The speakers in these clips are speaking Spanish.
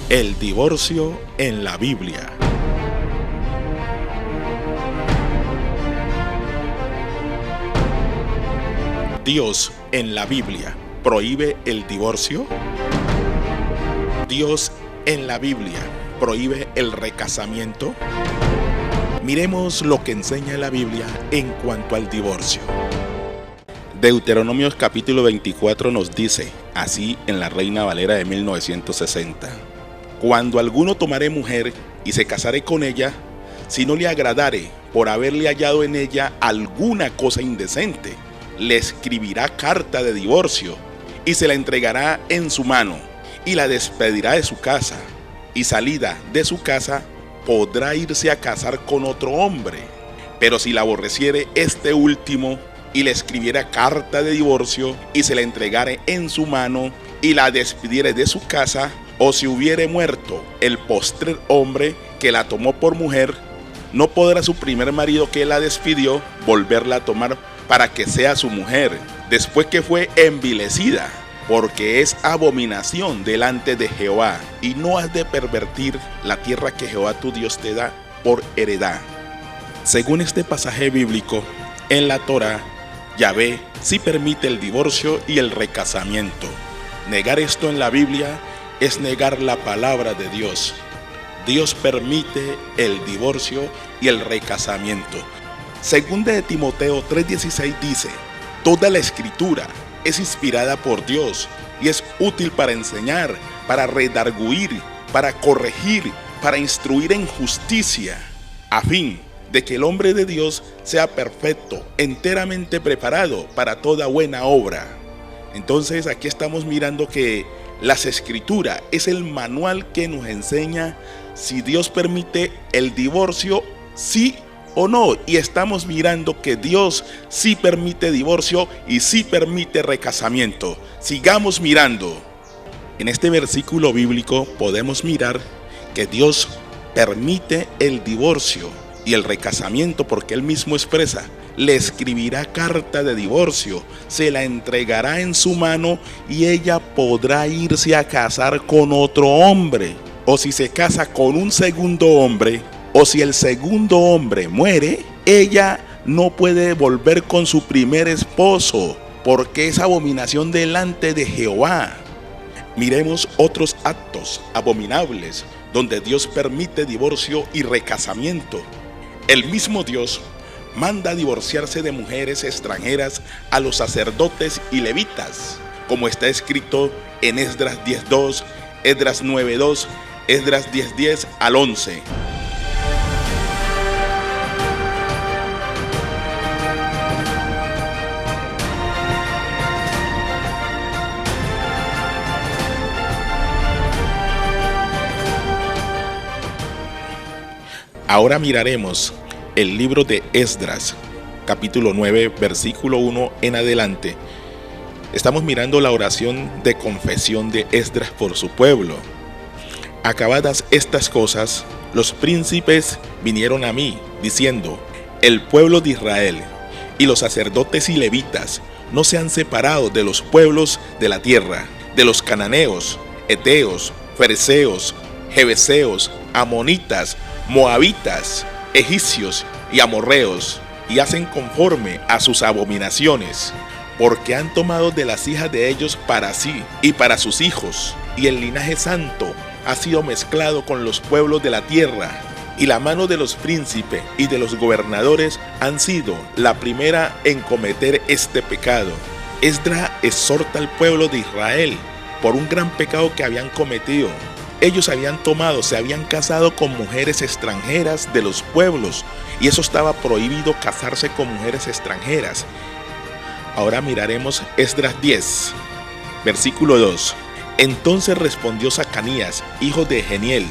El divorcio en la Biblia. ¿Dios en la Biblia prohíbe el divorcio? ¿Dios en la Biblia prohíbe el recasamiento? Miremos lo que enseña la Biblia en cuanto al divorcio. Deuteronomios capítulo 24 nos dice, así en la Reina Valera de 1960: Cuando alguno tomare mujer y se casare con ella, si no le agradare por haberle hallado en ella alguna cosa indecente, le escribirá carta de divorcio y se la entregará en su mano y la despedirá de su casa, y salida de su casa podrá irse a casar con otro hombre. Pero si la aborreciere este último y le escribiera carta de divorcio y se la entregare en su mano y la despidiere de su casa, o si hubiere muerto el postrer hombre que la tomó por mujer, no podrá su primer marido que la despidió volverla a tomar para que sea su mujer, después que fue envilecida, porque es abominación delante de Jehová, y no has de pervertir la tierra que Jehová tu Dios te da por heredad. Según este pasaje bíblico, en la Torá, Yahvé sí permite el divorcio y el recasamiento. Negar esto en la Biblia es negar la palabra de Dios. Dios permite el divorcio y el recasamiento. Segunda de Timoteo 3:16 dice: toda la escritura es inspirada por Dios y es útil para enseñar, para redarguir, para corregir, para instruir en justicia, a fin de que el hombre de Dios sea perfecto, enteramente preparado para toda buena obra. Entonces aquí estamos mirando que las escrituras es el manual que nos enseña si Dios permite el divorcio, sí o no, y estamos mirando que Dios sí permite divorcio y sí permite recasamiento. Sigamos mirando. En este versículo bíblico podemos mirar que Dios permite el divorcio y el recasamiento porque Él mismo expresa: le escribirá carta de divorcio, se la entregará en su mano y ella podrá irse a casar con otro hombre. O si se casa con un segundo hombre, o si el segundo hombre muere, ella no puede volver con su primer esposo, porque es abominación delante de Jehová. Miremos otros actos abominables donde Dios permite divorcio y recasamiento. El mismo Dios manda divorciarse de mujeres extranjeras a los sacerdotes y levitas, como está escrito en Esdras 10:2, Esdras 9:2, Esdras 10:10 al 11. Ahora miraremos el libro de Esdras, capítulo 9, versículo 1 en adelante. Estamos mirando la oración de confesión de Esdras por su pueblo. Acabadas estas cosas, los príncipes vinieron a mí, diciendo: el pueblo de Israel y los sacerdotes y levitas no se han separado de los pueblos de la tierra, de los cananeos, heteos, fereceos, jebeseos, amonitas, moabitas, egipcios y amorreos, y hacen conforme a sus abominaciones, porque han tomado de las hijas de ellos para sí y para sus hijos, y el linaje santo ha sido mezclado con los pueblos de la tierra, y la mano de los príncipes y de los gobernadores han sido la primera en cometer este pecado. Esdras exhorta al pueblo de Israel por un gran pecado que habían cometido. Ellos se habían casado con mujeres extranjeras de los pueblos, y eso estaba prohibido, casarse con mujeres extranjeras. Ahora miraremos Esdras 10, versículo 2. Entonces respondió Zacanías, hijo de Geniel,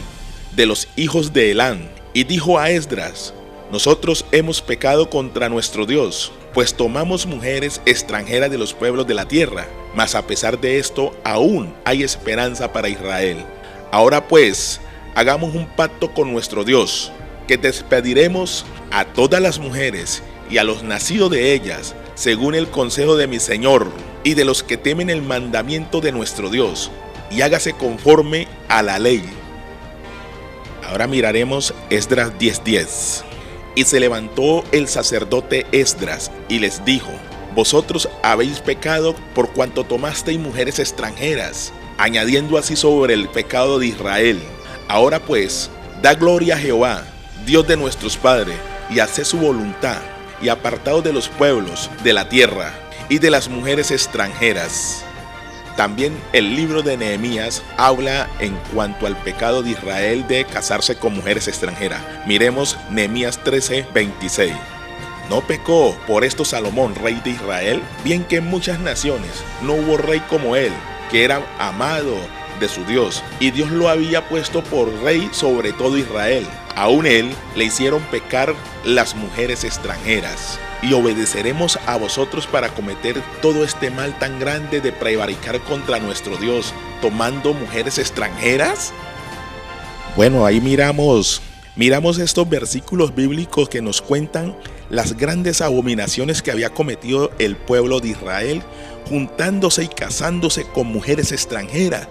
de los hijos de Elán, y dijo a Esdras: nosotros hemos pecado contra nuestro Dios, pues tomamos mujeres extranjeras de los pueblos de la tierra, mas a pesar de esto aún hay esperanza para Israel. Ahora pues, hagamos un pacto con nuestro Dios, que despediremos a todas las mujeres y a los nacidos de ellas, según el consejo de mi Señor, y de los que temen el mandamiento de nuestro Dios, y hágase conforme a la ley. Ahora miraremos Esdras 10:10. Y se levantó el sacerdote Esdras y les dijo: vosotros habéis pecado por cuanto tomasteis mujeres extranjeras, añadiendo así sobre el pecado de Israel. Ahora pues, da gloria a Jehová, Dios de nuestros padres, y haced su voluntad, y apartaos de los pueblos de la tierra y de las mujeres extranjeras. También el libro de Nehemías habla en cuanto al pecado de Israel de casarse con mujeres extranjeras. Miremos Nehemías 13:26. ¿No pecó por esto Salomón, rey de Israel? Bien que en muchas naciones no hubo rey como él, que era amado de su Dios, y Dios lo había puesto por rey sobre todo Israel. Aún él le hicieron pecar las mujeres extranjeras. Y obedeceremos a vosotros para cometer todo este mal tan grande de prevaricar contra nuestro Dios, tomando mujeres extranjeras. Bueno, ahí miramos estos versículos bíblicos que nos cuentan las grandes abominaciones que había cometido el pueblo de Israel, juntándose y casándose con mujeres extranjeras.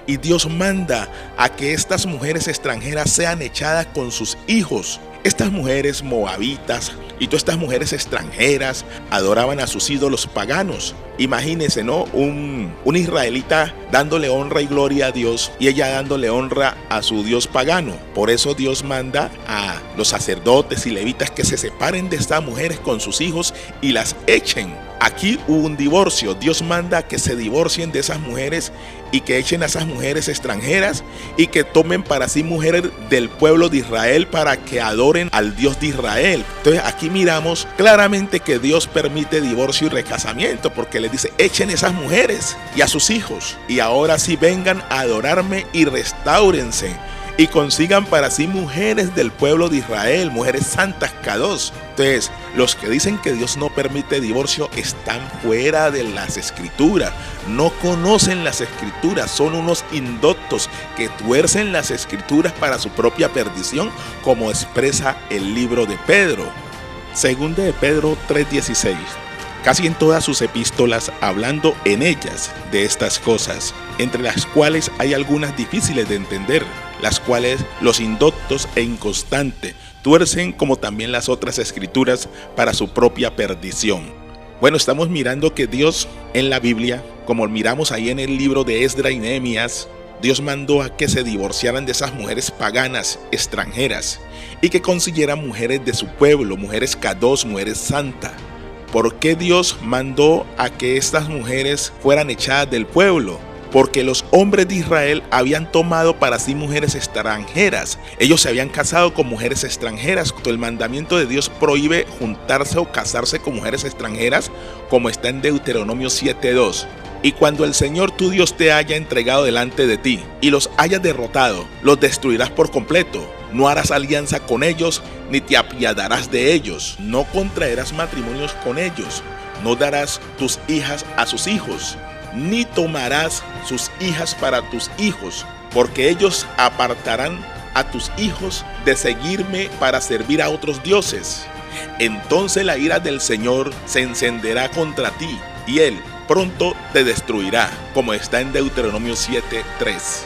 Y Dios manda a que estas mujeres extranjeras sean echadas con sus hijos. Estas mujeres moabitas y todas estas mujeres extranjeras adoraban a sus ídolos paganos. Imagínense, ¿no? Un israelita dándole honra y gloria a Dios y ella dándole honra a su Dios pagano. Por eso Dios manda a los sacerdotes y levitas que se separen de estas mujeres con sus hijos y las echen. Aquí hubo un divorcio. Dios manda que se divorcien de esas mujeres y que echen a esas mujeres extranjeras y que tomen para sí mujeres del pueblo de Israel para que adoren al Dios de Israel. Entonces aquí miramos claramente que Dios permite divorcio y recasamiento, porque les dice: echen esas mujeres y a sus hijos, y ahora sí vengan a adorarme y restáurense y consigan para sí mujeres del pueblo de Israel, mujeres santas, Kadosh. Entonces, los que dicen que Dios no permite divorcio están fuera de las escrituras, no conocen las escrituras, son unos indoctos que tuercen las escrituras para su propia perdición, como expresa el libro de Pedro. Segunda de Pedro 3:16. Casi en todas sus epístolas, hablando en ellas de estas cosas, entre las cuales hay algunas difíciles de entender, las cuales los indoctos e inconstantes tuercen, como también las otras escrituras, para su propia perdición. Bueno, estamos mirando que Dios en la Biblia, como miramos ahí en el libro de Esdras y Nehemías, Dios mandó a que se divorciaran de esas mujeres paganas, extranjeras, y que consiguieran mujeres de su pueblo, mujeres Kadosh, mujeres santas. ¿Por qué Dios mandó a que estas mujeres fueran echadas del pueblo? Porque los hombres de Israel habían tomado para sí mujeres extranjeras. Ellos se habían casado con mujeres extranjeras. El mandamiento de Dios prohíbe juntarse o casarse con mujeres extranjeras, como está en Deuteronomio 7:2. Y cuando el Señor tu Dios te haya entregado delante de ti y los hayas derrotado, los destruirás por completo. No harás alianza con ellos, ni te apiadarás de ellos. No contraerás matrimonios con ellos. No darás tus hijas a sus hijos, ni tomarás sus hijas para tus hijos, porque ellos apartarán a tus hijos de seguirme para servir a otros dioses. Entonces la ira del Señor se encenderá contra ti, y Él pronto te destruirá, como está en Deuteronomio 7:3.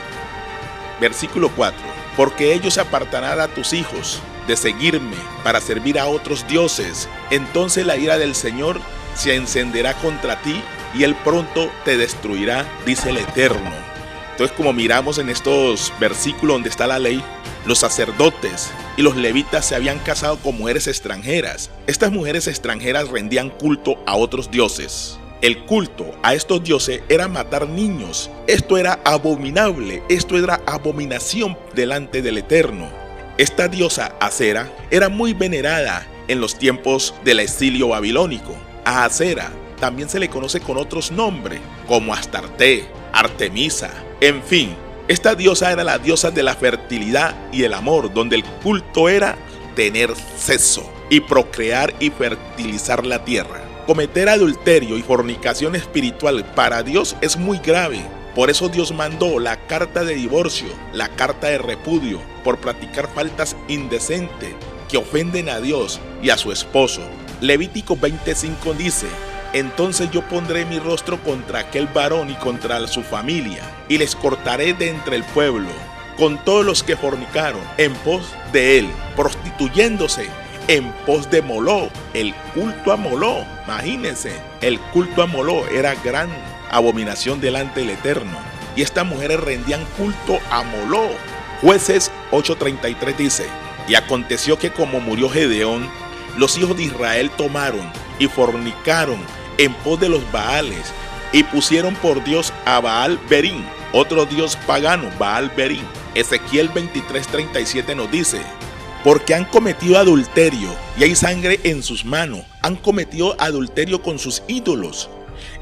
Versículo 4. Porque ellos apartarán a tus hijos de seguirme para servir a otros dioses. Entonces la ira del Señor se encenderá contra ti, y Él pronto te destruirá, dice el Eterno. Entonces, como miramos en estos versículos donde está la ley, los sacerdotes y los levitas se habían casado con mujeres extranjeras. Estas mujeres extranjeras rendían culto a otros dioses. El culto a estos dioses era matar niños. Esto era abominable, esto era abominación delante del Eterno. Esta diosa Acera era muy venerada en los tiempos del exilio babilónico. A Acera también se le conoce con otros nombres, como Astarte, Artemisa, en fin. Esta diosa era la diosa de la fertilidad y el amor, donde el culto era tener sexo y procrear y fertilizar la tierra. Cometer adulterio y fornicación espiritual para Dios es muy grave. Por eso Dios mandó la carta de divorcio, la carta de repudio, por practicar faltas indecentes que ofenden a Dios y a su esposo. Levítico 20:5 dice: entonces yo pondré mi rostro contra aquel varón y contra su familia, y les cortaré de entre el pueblo, con todos los que fornicaron en pos de él, prostituyéndose en pos de Moló, el culto a Moló. Imagínense, el culto a Moló era gran abominación delante del Eterno, y estas mujeres rendían culto a Moló. Jueces 8:33 dice: y aconteció que como murió Gedeón, los hijos de Israel tomaron y fornicaron en pos de los Baales, y pusieron por Dios a Baal Berín, otro dios pagano, Baal Berín. Ezequiel 23:37 nos dice: porque han cometido adulterio y hay sangre en sus manos, han cometido adulterio con sus ídolos,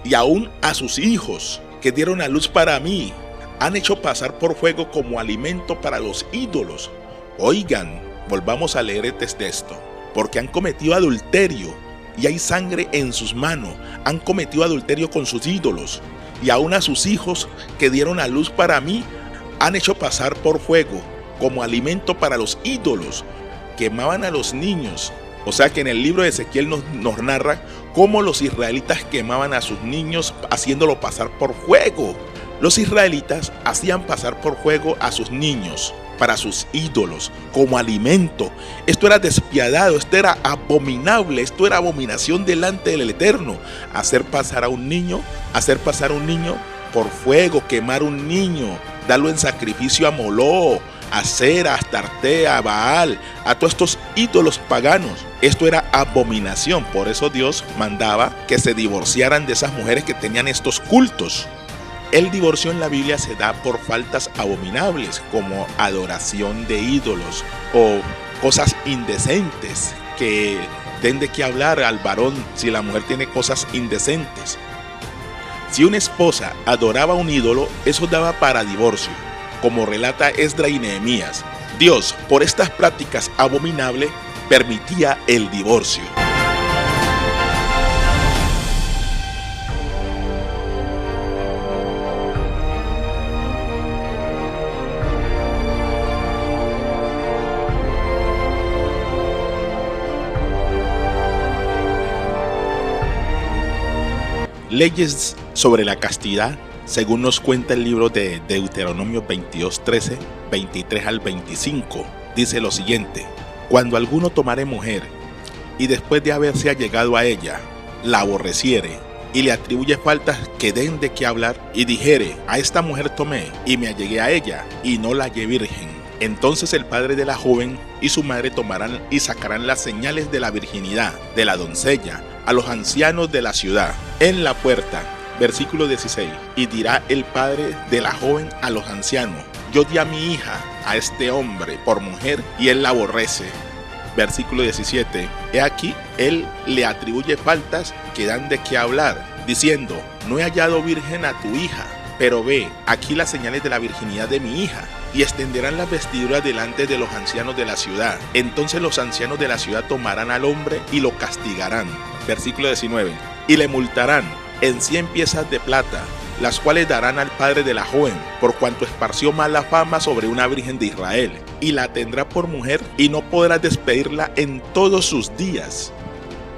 y aún a sus hijos que dieron a luz para mí, han hecho pasar por fuego como alimento para los ídolos. Oigan, volvamos a leer este texto. Porque han cometido adulterio y hay sangre en sus manos, han cometido adulterio con sus ídolos, y aún a sus hijos que dieron a luz para mí, han hecho pasar por fuego como alimento para los ídolos. Quemaban a los niños. O sea que en el libro de Ezequiel nos narra cómo los israelitas quemaban a sus niños haciéndolo pasar por fuego. Los israelitas hacían pasar por fuego a sus niños para sus ídolos como alimento. Esto era despiadado, esto era abominable, esto era abominación delante del Eterno. Hacer pasar un niño por fuego, quemar un niño, darlo en sacrificio a Moló, a Cera, a Astarte, a Baal, a todos estos ídolos paganos. Esto era abominación. Por eso Dios mandaba que se divorciaran de esas mujeres que tenían estos cultos. El divorcio en la Biblia se da por faltas abominables como adoración de ídolos o cosas indecentes que den de qué hablar al varón si la mujer tiene cosas indecentes. Si una esposa adoraba un ídolo, eso daba para divorcio, como relata Esdras y Nehemías. Dios, por estas prácticas abominables, permitía el divorcio. Leyes sobre la castidad, según nos cuenta el libro de Deuteronomio 22:13, 23 al 25, dice lo siguiente: cuando alguno tomare mujer y después de haberse allegado a ella, la aborreciere y le atribuye faltas que den de qué hablar, y dijere: a esta mujer tomé y me allegué a ella y no la hallé virgen, entonces el padre de la joven y su madre tomarán y sacarán las señales de la virginidad de la doncella a los ancianos de la ciudad en la puerta. Versículo 16: y dirá el padre de la joven a los ancianos: yo di a mi hija a este hombre por mujer y él la aborrece. Versículo 17: he aquí, él le atribuye faltas que dan de qué hablar, diciendo: no he hallado virgen a tu hija, pero ve, aquí las señales de la virginidad de mi hija. Y extenderán las vestiduras delante de los ancianos de la ciudad. Entonces los ancianos de la ciudad tomarán al hombre y lo castigarán. Versículo 19: y le multarán en 100 piezas de plata, las cuales darán al padre de la joven, por cuanto esparció mala fama sobre una virgen de Israel, y la tendrá por mujer, y no podrá despedirla en todos sus días.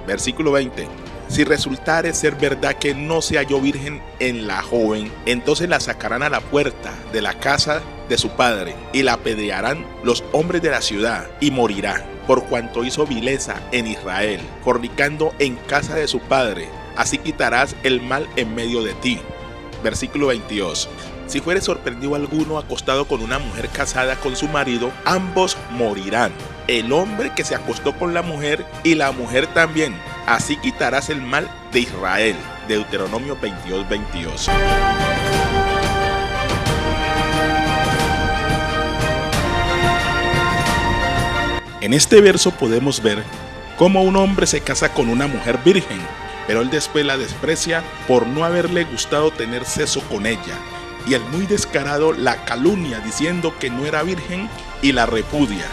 Versículo 20: si resultare ser verdad que no se halló virgen en la joven, entonces la sacarán a la puerta de la casa de su padre, y la apedrearán los hombres de la ciudad, y morirá, por cuanto hizo vileza en Israel, fornicando en casa de su padre. Así quitarás el mal en medio de ti. Versículo 22: si fuere sorprendido alguno acostado con una mujer casada con su marido, ambos morirán, el hombre que se acostó con la mujer y la mujer también. Así quitarás el mal de Israel. Deuteronomio 22:22. En este verso podemos ver cómo un hombre se casa con una mujer virgen, pero él después la desprecia por no haberle gustado tener sexo con ella, y el muy descarado la calumnia diciendo que no era virgen y la repudia.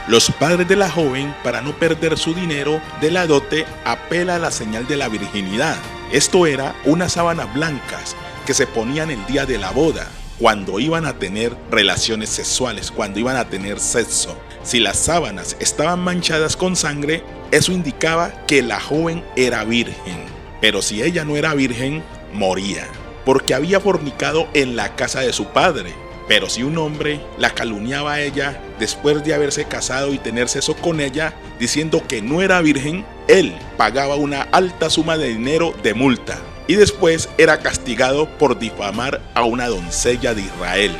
Los padres de la joven, para no perder su dinero de la dote, apela a la señal de la virginidad. Esto era unas sábanas blancas que se ponían el día de la boda, cuando iban a tener relaciones sexuales, cuando iban a tener sexo. Si las sábanas estaban manchadas con sangre, eso indicaba que la joven era virgen. Pero si ella no era virgen, moría, porque había fornicado en la casa de su padre. Pero si un hombre la calumniaba a ella después de haberse casado y tener sexo con ella, diciendo que no era virgen, él pagaba una alta suma de dinero de multa y después era castigado por difamar a una doncella de Israel.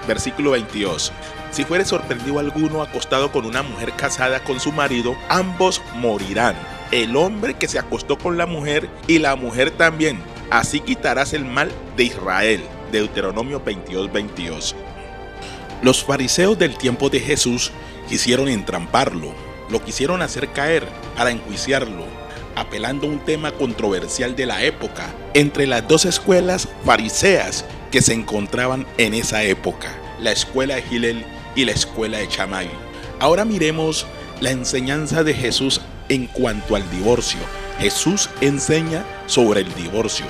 Versículo 22. Si fuere sorprendido alguno acostado con una mujer casada con su marido, ambos morirán. El hombre que se acostó con la mujer y la mujer también. Así quitarás el mal de Israel. Deuteronomio 22:22. Los fariseos del tiempo de Jesús quisieron entramparlo, lo quisieron hacer caer para enjuiciarlo, apelando a un tema controversial de la época entre las dos escuelas fariseas que se encontraban en esa época, la escuela de Hillel y la escuela de Shammai. Ahora miremos la enseñanza de Jesús en cuanto al divorcio. Jesús enseña sobre el divorcio.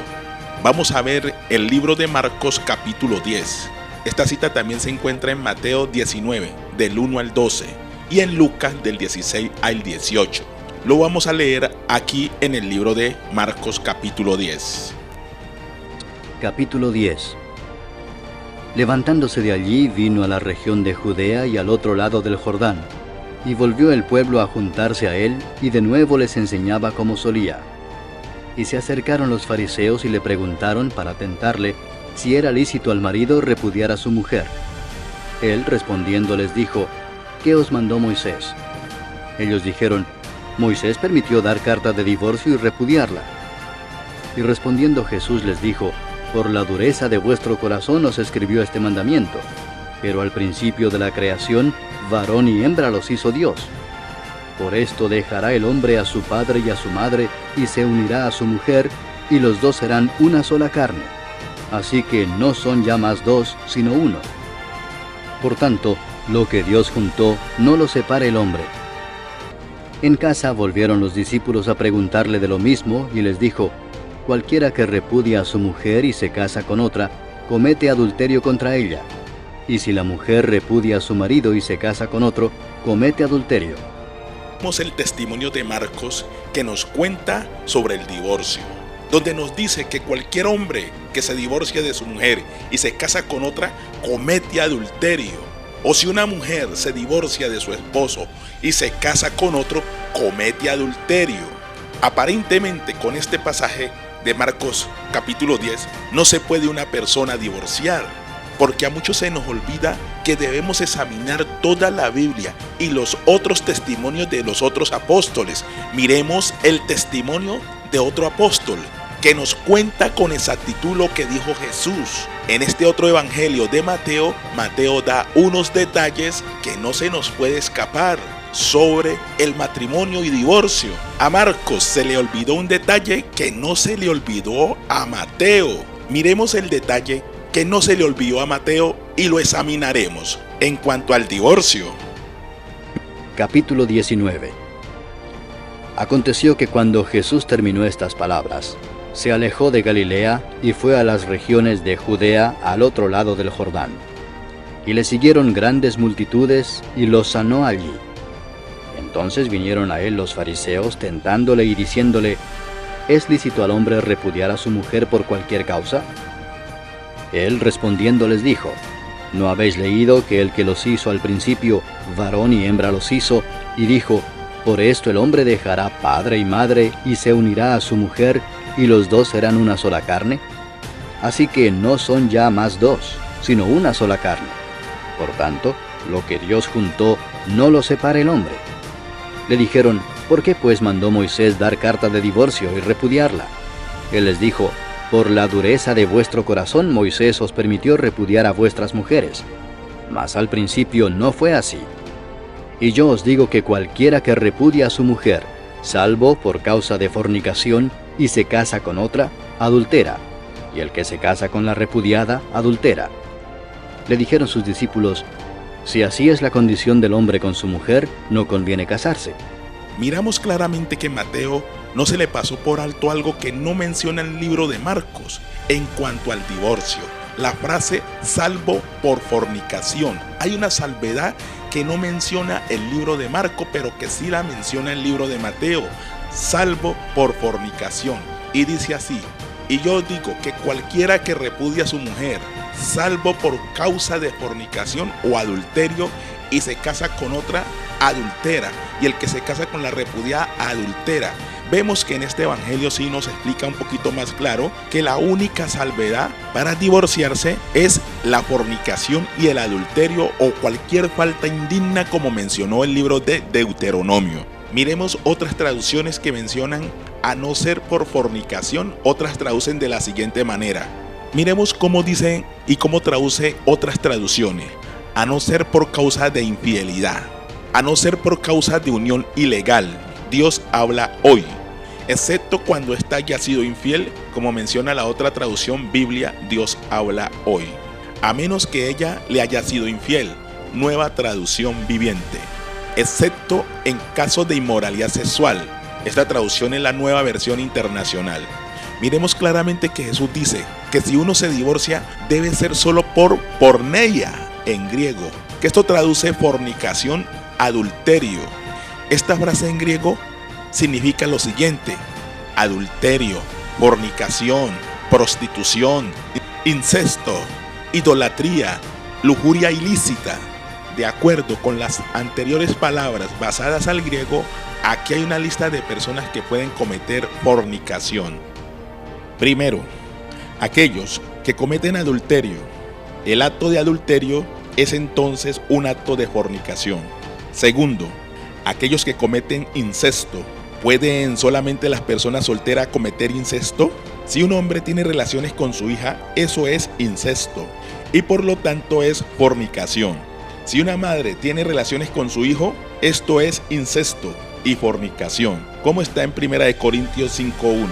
Vamos a ver el libro de Marcos capítulo 10. Esta cita también se encuentra en Mateo 19, del 1 al 12, y en Lucas del 16 al 18. Lo vamos a leer aquí en el libro de Marcos capítulo 10. Capítulo 10. Levantándose de allí, vino a la región de Judea y al otro lado del Jordán, y volvió el pueblo a juntarse a él, y de nuevo les enseñaba como solía. Y se acercaron los fariseos y le preguntaron para tentarle si era lícito al marido repudiar a su mujer. Él respondiendo les dijo: ¿Qué os mandó Moisés? Ellos dijeron: Moisés permitió dar carta de divorcio y repudiarla. Y respondiendo Jesús les dijo: Por la dureza de vuestro corazón os escribió este mandamiento, pero al principio de la creación, varón y hembra los hizo Dios. Por esto dejará el hombre a su padre y a su madre, y se unirá a su mujer, y los dos serán una sola carne. Así que no son ya más dos, sino uno. Por tanto, lo que Dios juntó, no lo separe el hombre. En casa volvieron los discípulos a preguntarle de lo mismo, y les dijo: Cualquiera que repudia a su mujer y se casa con otra, comete adulterio contra ella. Y si la mujer repudia a su marido y se casa con otro, comete adulterio. Vemos el testimonio de Marcos que nos cuenta sobre el divorcio, donde nos dice que cualquier hombre que se divorcia de su mujer y se casa con otra, comete adulterio. O si una mujer se divorcia de su esposo y se casa con otro, comete adulterio. Aparentemente, con este pasaje de Marcos capítulo 10, no se puede una persona divorciar, porque a muchos se nos olvida que debemos examinar toda la Biblia y los otros testimonios de los otros apóstoles. Miremos el testimonio de otro apóstol que nos cuenta con exactitud lo que dijo Jesús. En este otro evangelio de Mateo, Mateo da unos detalles que no se nos puede escapar sobre el matrimonio y divorcio. A Marcos se le olvidó un detalle que no se le olvidó a Mateo. Miremos el detalle que no se le olvidó a Mateo y lo examinaremos en cuanto al divorcio. Capítulo 19. Aconteció que cuando Jesús terminó estas palabras, se alejó de Galilea y fue a las regiones de Judea al otro lado del Jordán. Y le siguieron grandes multitudes y los sanó allí. Entonces vinieron a él los fariseos tentándole y diciéndole: ¿Es lícito al hombre repudiar a su mujer por cualquier causa? Él respondiendo les dijo: ¿No habéis leído que el que los hizo al principio, varón y hembra los hizo, y dijo: Por esto el hombre dejará padre y madre, y se unirá a su mujer, y los dos serán una sola carne? Así que no son ya más dos, sino una sola carne. Por tanto, lo que Dios juntó, no lo separe el hombre. Le dijeron: ¿Por qué pues mandó Moisés dar carta de divorcio y repudiarla? Él les dijo: Por la dureza de vuestro corazón Moisés os permitió repudiar a vuestras mujeres. Mas al principio no fue así. Y yo os digo que cualquiera que repudia a su mujer, salvo por causa de fornicación, y se casa con otra, adultera, y el que se casa con la repudiada, adultera. Le dijeron sus discípulos: Si así es la condición del hombre con su mujer, no conviene casarse. Miramos claramente que Mateo no se le pasó por alto algo que no menciona el libro de Marcos en cuanto al divorcio. La frase salvo por fornicación. Hay una salvedad que no menciona el libro de Marcos, pero que sí la menciona el libro de Mateo. Salvo por fornicación. Y dice así: Y yo digo que cualquiera que repudia a su mujer, salvo por causa de fornicación o adulterio y se casa con otra, adultera, y el que se casa con la repudiada, adultera. Vemos que en este evangelio sí nos explica un poquito más claro que la única salvedad para divorciarse es la fornicación y el adulterio o cualquier falta indigna, como mencionó el libro de Deuteronomio. Miremos otras traducciones que mencionan a no ser por fornicación, otras traducen de la siguiente manera. Miremos cómo dice y cómo traduce otras traducciones. A no ser por causa de infidelidad, a no ser por causa de unión ilegal, Dios habla hoy, excepto cuando ésta haya sido infiel, como menciona la otra traducción Biblia, Dios habla hoy, a menos que ella le haya sido infiel, nueva traducción viviente, excepto en caso de inmoralidad sexual, esta traducción es la Nueva Versión Internacional. Miremos claramente que Jesús dice que si uno se divorcia debe ser solo por porneia en griego, que esto traduce fornicación, adulterio. Esta frase en griego significa lo siguiente: adulterio, fornicación, prostitución, incesto, idolatría, lujuria ilícita. De acuerdo con las anteriores palabras basadas al griego, aquí hay una lista de personas que pueden cometer fornicación. Primero, aquellos que cometen adulterio. El acto de adulterio es entonces un acto de fornicación. Segundo, aquellos que cometen incesto. ¿Pueden solamente las personas solteras cometer incesto? Si un hombre tiene relaciones con su hija, eso es incesto y por lo tanto es fornicación. Si una madre tiene relaciones con su hijo, esto es incesto y fornicación, como está en 1 Corintios 5:1.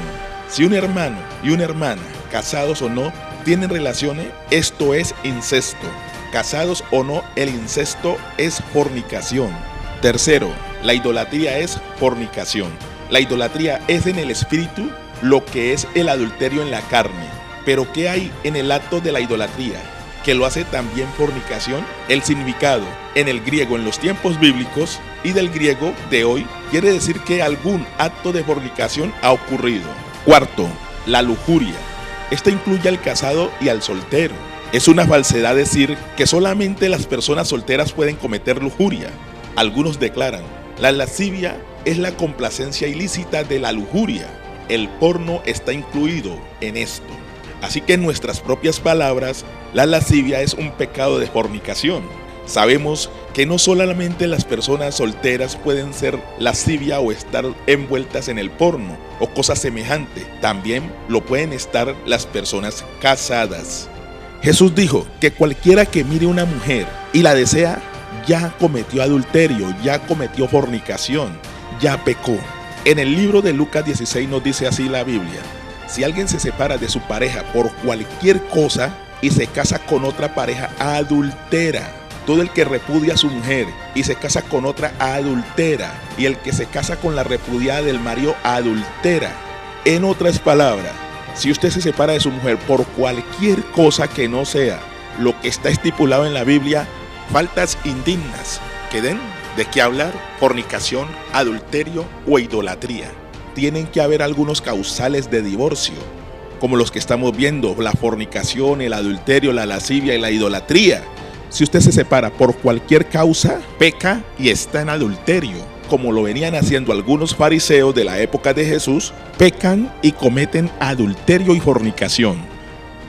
Si un hermano y una hermana, casados o no, tienen relaciones, esto es incesto. Casados o no, el incesto es fornicación. Tercero, la idolatría es fornicación. La idolatría es en el espíritu lo que es el adulterio en la carne. Pero ¿qué hay en el acto de la idolatría que lo hace también fornicación? El significado en el griego en los tiempos bíblicos y del griego de hoy quiere decir que algún acto de fornicación ha ocurrido. Cuarto, la lujuria. Esta incluye al casado y al soltero. Es una falsedad decir que solamente las personas solteras pueden cometer lujuria. Algunos declaran, la lascivia es la complacencia ilícita de la lujuria. El porno está incluido en esto. Así que en nuestras propias palabras, la lascivia es un pecado de fornicación. Sabemos que no solamente las personas solteras pueden ser lascivia o estar envueltas en el porno o cosas semejantes, también lo pueden estar las personas casadas. Jesús dijo que cualquiera que mire una mujer y la desea, ya cometió adulterio, ya cometió fornicación, ya pecó. En el libro de Lucas 16 nos dice así la Biblia: si alguien se separa de su pareja por cualquier cosa y se casa con otra pareja, adultera. Todo el que repudia a su mujer y se casa con otra, adultera. Y el que se casa con la repudiada del marido, adultera. En otras palabras, si usted se separa de su mujer por cualquier cosa que no sea lo que está estipulado en la Biblia, faltas indignas que den de qué hablar, fornicación, adulterio o idolatría. Tienen que haber algunos causales de divorcio, como los que estamos viendo: la fornicación, el adulterio, la lascivia y la idolatría. Si usted se separa por cualquier causa, peca y está en adulterio, como lo venían haciendo algunos fariseos de la época de Jesús. Pecan y cometen adulterio y fornicación.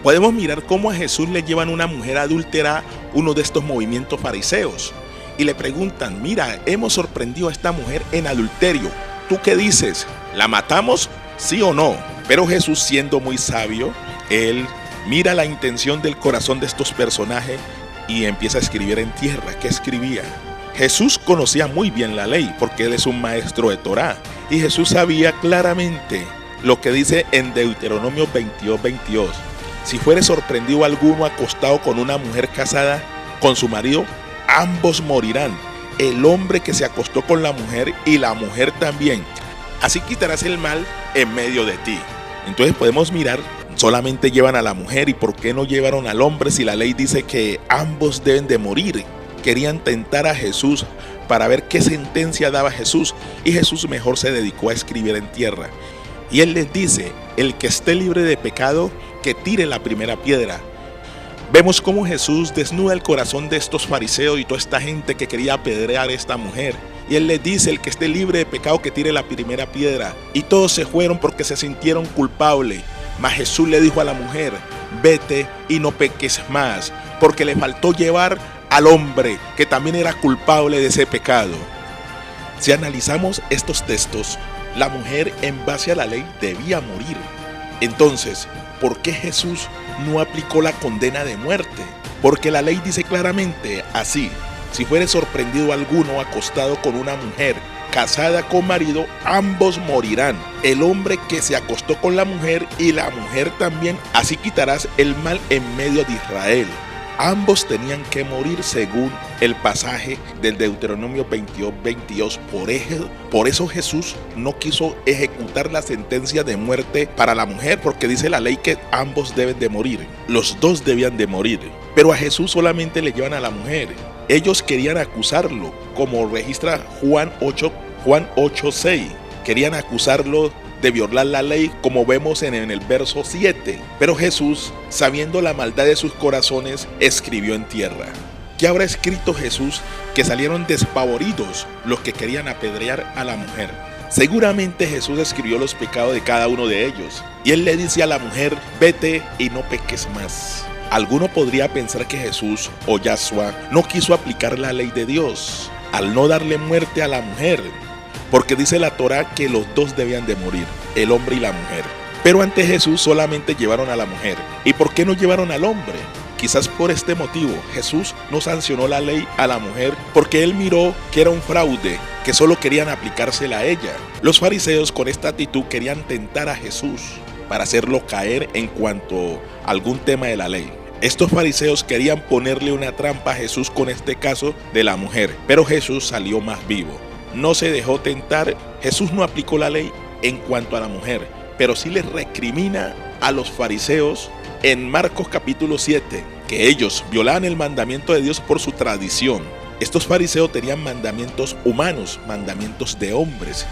Podemos mirar cómo a Jesús le llevan una mujer adúltera, uno de estos movimientos fariseos, y le preguntan: mira, hemos sorprendido a esta mujer en adulterio, ¿tú qué dices? ¿La matamos? ¿Sí o no? Pero Jesús, siendo muy sabio, él mira la intención del corazón de estos personajes y empieza a escribir en tierra. ¿Qué escribía? Jesús conocía muy bien la ley porque él es un maestro de Torá, y Jesús sabía claramente lo que dice en Deuteronomio 22:22. Si fuere sorprendido alguno acostado con una mujer casada con su marido, ambos morirán, el hombre que se acostó con la mujer y la mujer también. Así quitarás el mal en medio de ti. Entonces podemos mirar, solamente llevan a la mujer, y por qué no llevaron al hombre si la ley dice que ambos deben de morir. Querían tentar a Jesús para ver qué sentencia daba Jesús, y Jesús mejor se dedicó a escribir en tierra. Y él les dice: el que esté libre de pecado, que tire la primera piedra. Vemos cómo Jesús desnuda el corazón de estos fariseos y toda esta gente que quería apedrear a esta mujer. Y él les dice: el que esté libre de pecado que tire la primera piedra. Y todos se fueron porque se sintieron culpables. Mas Jesús le dijo a la mujer: vete y no peques más, porque le faltó llevar al hombre que también era culpable de ese pecado. Si analizamos estos textos, la mujer en base a la ley debía morir. Entonces, ¿por qué Jesús no aplicó la condena de muerte? Porque la ley dice claramente así: si fuere sorprendido alguno acostado con una mujer casada con marido, ambos morirán. El hombre que se acostó con la mujer y la mujer también, así quitarás el mal en medio de Israel. Ambos tenían que morir según el pasaje del Deuteronomio 22:22. Por eso Jesús no quiso ejecutar la sentencia de muerte para la mujer, porque dice la ley que ambos deben de morir. Los dos debían de morir. Pero a Jesús solamente le llevan a la mujer. Ellos querían acusarlo, como registra Juan 8:6. Querían acusarlo de violar la ley, como vemos en el verso 7. Pero Jesús, sabiendo la maldad de sus corazones, escribió en tierra. ¿Qué habrá escrito Jesús? Que salieron despavoridos los que querían apedrear a la mujer. Seguramente Jesús escribió los pecados de cada uno de ellos. Y él le dice a la mujer: vete y no peques más. Alguno podría pensar que Jesús o Yahshua no quiso aplicar la ley de Dios al no darle muerte a la mujer, porque dice la Torá que los dos debían de morir, el hombre y la mujer. Pero ante Jesús solamente llevaron a la mujer. ¿Y por qué no llevaron al hombre? Quizás por este motivo Jesús no sancionó la ley a la mujer, porque él miró que era un fraude, que solo querían aplicársela a ella. Los fariseos con esta actitud querían tentar a Jesús para hacerlo caer en cuanto a algún tema de la ley. Estos fariseos querían ponerle una trampa a Jesús con este caso de la mujer, pero Jesús salió más vivo. No se dejó tentar. Jesús no aplicó la ley en cuanto a la mujer, pero sí les recrimina a los fariseos en Marcos capítulo 7, que ellos violaban el mandamiento de Dios por su tradición. Estos fariseos tenían mandamientos humanos, mandamientos de hombres,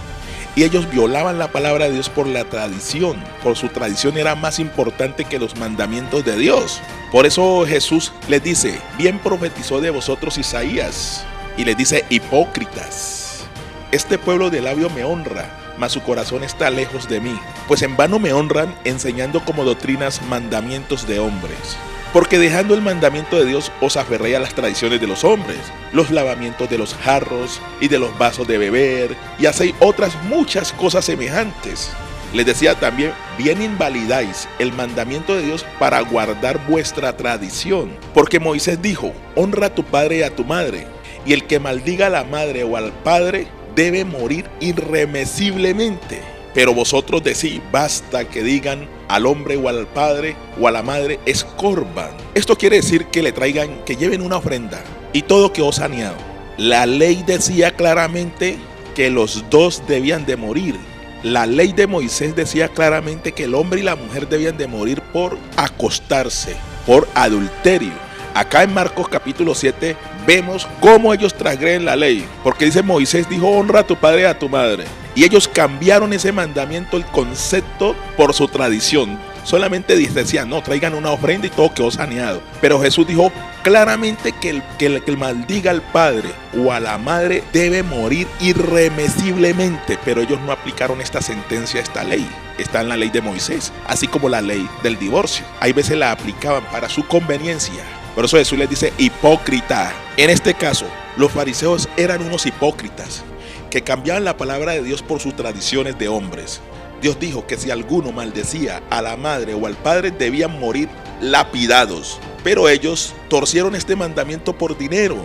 y ellos violaban la palabra de Dios por la tradición. Por su tradición era más importante que los mandamientos de Dios. Por eso Jesús les dice: bien profetizó de vosotros Isaías, y les dice: hipócritas, este pueblo de labio me honra, mas su corazón está lejos de mí, pues en vano me honran, enseñando como doctrinas mandamientos de hombres. Porque dejando el mandamiento de Dios os aferréis a las tradiciones de los hombres, los lavamientos de los jarros y de los vasos de beber, y hacéis otras muchas cosas semejantes. Les decía también: bien invalidáis el mandamiento de Dios para guardar vuestra tradición. Porque Moisés dijo: honra a tu padre y a tu madre, y el que maldiga a la madre o al padre debe morir irremisiblemente. Pero vosotros decís: basta que digan al hombre o al padre o a la madre es corban. Esto quiere decir que le traigan, que lleven una ofrenda y todo quedó saneado. La ley decía claramente que los dos debían de morir. La ley de Moisés decía claramente que el hombre y la mujer debían de morir por acostarse, por adulterio. Acá en Marcos capítulo 7 vemos cómo ellos transgreden la ley, porque dice: Moisés dijo: honra a tu padre y a tu madre. Y ellos cambiaron ese mandamiento, el concepto, por su tradición. Solamente decían: no, traigan una ofrenda y todo quedó saneado. Pero Jesús dijo claramente que el maldiga al padre o a la madre debe morir irremisiblemente. Pero ellos no aplicaron esta sentencia, esta ley. Está en la ley de Moisés, así como la ley del divorcio. Hay veces la aplicaban para su conveniencia. Por eso Jesús les dice: hipócrita. En este caso, los fariseos eran unos hipócritas que cambiaban la palabra de Dios por sus tradiciones de hombres. Dios dijo que si alguno maldecía a la madre o al padre, debían morir lapidados. Pero ellos torcieron este mandamiento por dinero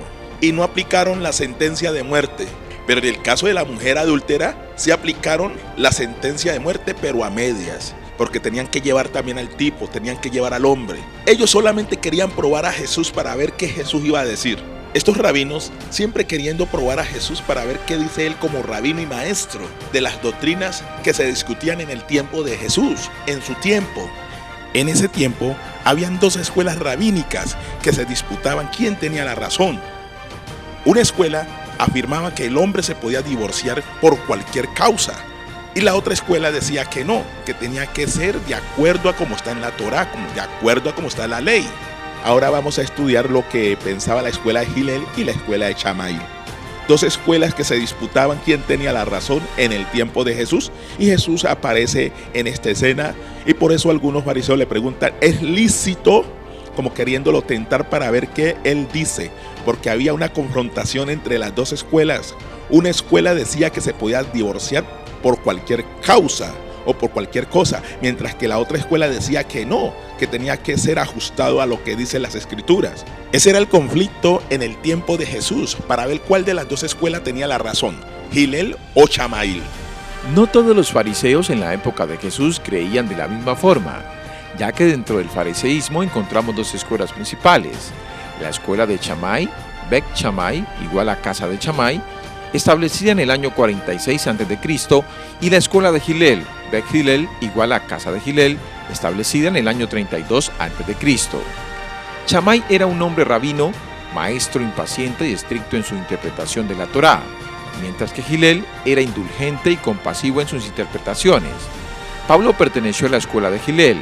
y no aplicaron la sentencia de muerte. Pero en el caso de la mujer adúltera, sí aplicaron la sentencia de muerte, pero a medias, porque tenían que llevar también al tipo, tenían que llevar al hombre. Ellos solamente querían probar a Jesús para ver qué Jesús iba a decir. Estos rabinos siempre queriendo probar a Jesús para ver qué dice él como rabino y maestro de las doctrinas que se discutían en el tiempo de Jesús, en su tiempo. En ese tiempo habían dos escuelas rabínicas que se disputaban quién tenía la razón. Una escuela afirmaba que el hombre se podía divorciar por cualquier causa, y la otra escuela decía que no, que tenía que ser de acuerdo a cómo está en la Torá, de acuerdo a cómo está la ley. Ahora vamos a estudiar lo que pensaba la escuela de Hillel y la escuela de Shammai. Dos escuelas que se disputaban quién tenía la razón en el tiempo de Jesús, y Jesús aparece en esta escena, y por eso algunos fariseos le preguntan, ¿es lícito? Como queriéndolo tentar para ver qué él dice, porque había una confrontación entre las dos escuelas. Una escuela decía que se podía divorciar por cualquier causa o por cualquier cosa, mientras que la otra escuela decía que no, que tenía que ser ajustado a lo que dicen las escrituras. Ese era el conflicto en el tiempo de Jesús, para ver cuál de las dos escuelas tenía la razón, Hillel o Shammai. No todos los fariseos en la época de Jesús creían de la misma forma, ya que dentro del fariseísmo encontramos dos escuelas principales: la escuela de Shammai, Beth Shammai, igual a casa de Shammai, establecida en el año 46 a.C., y la escuela de Hillel, Beth Hillel, igual a casa de Hillel, establecida en el año 32 a.C. Shammai era un hombre rabino, maestro impaciente y estricto en su interpretación de la Torá, mientras que Hillel era indulgente y compasivo en sus interpretaciones. Pablo perteneció a la escuela de Hillel,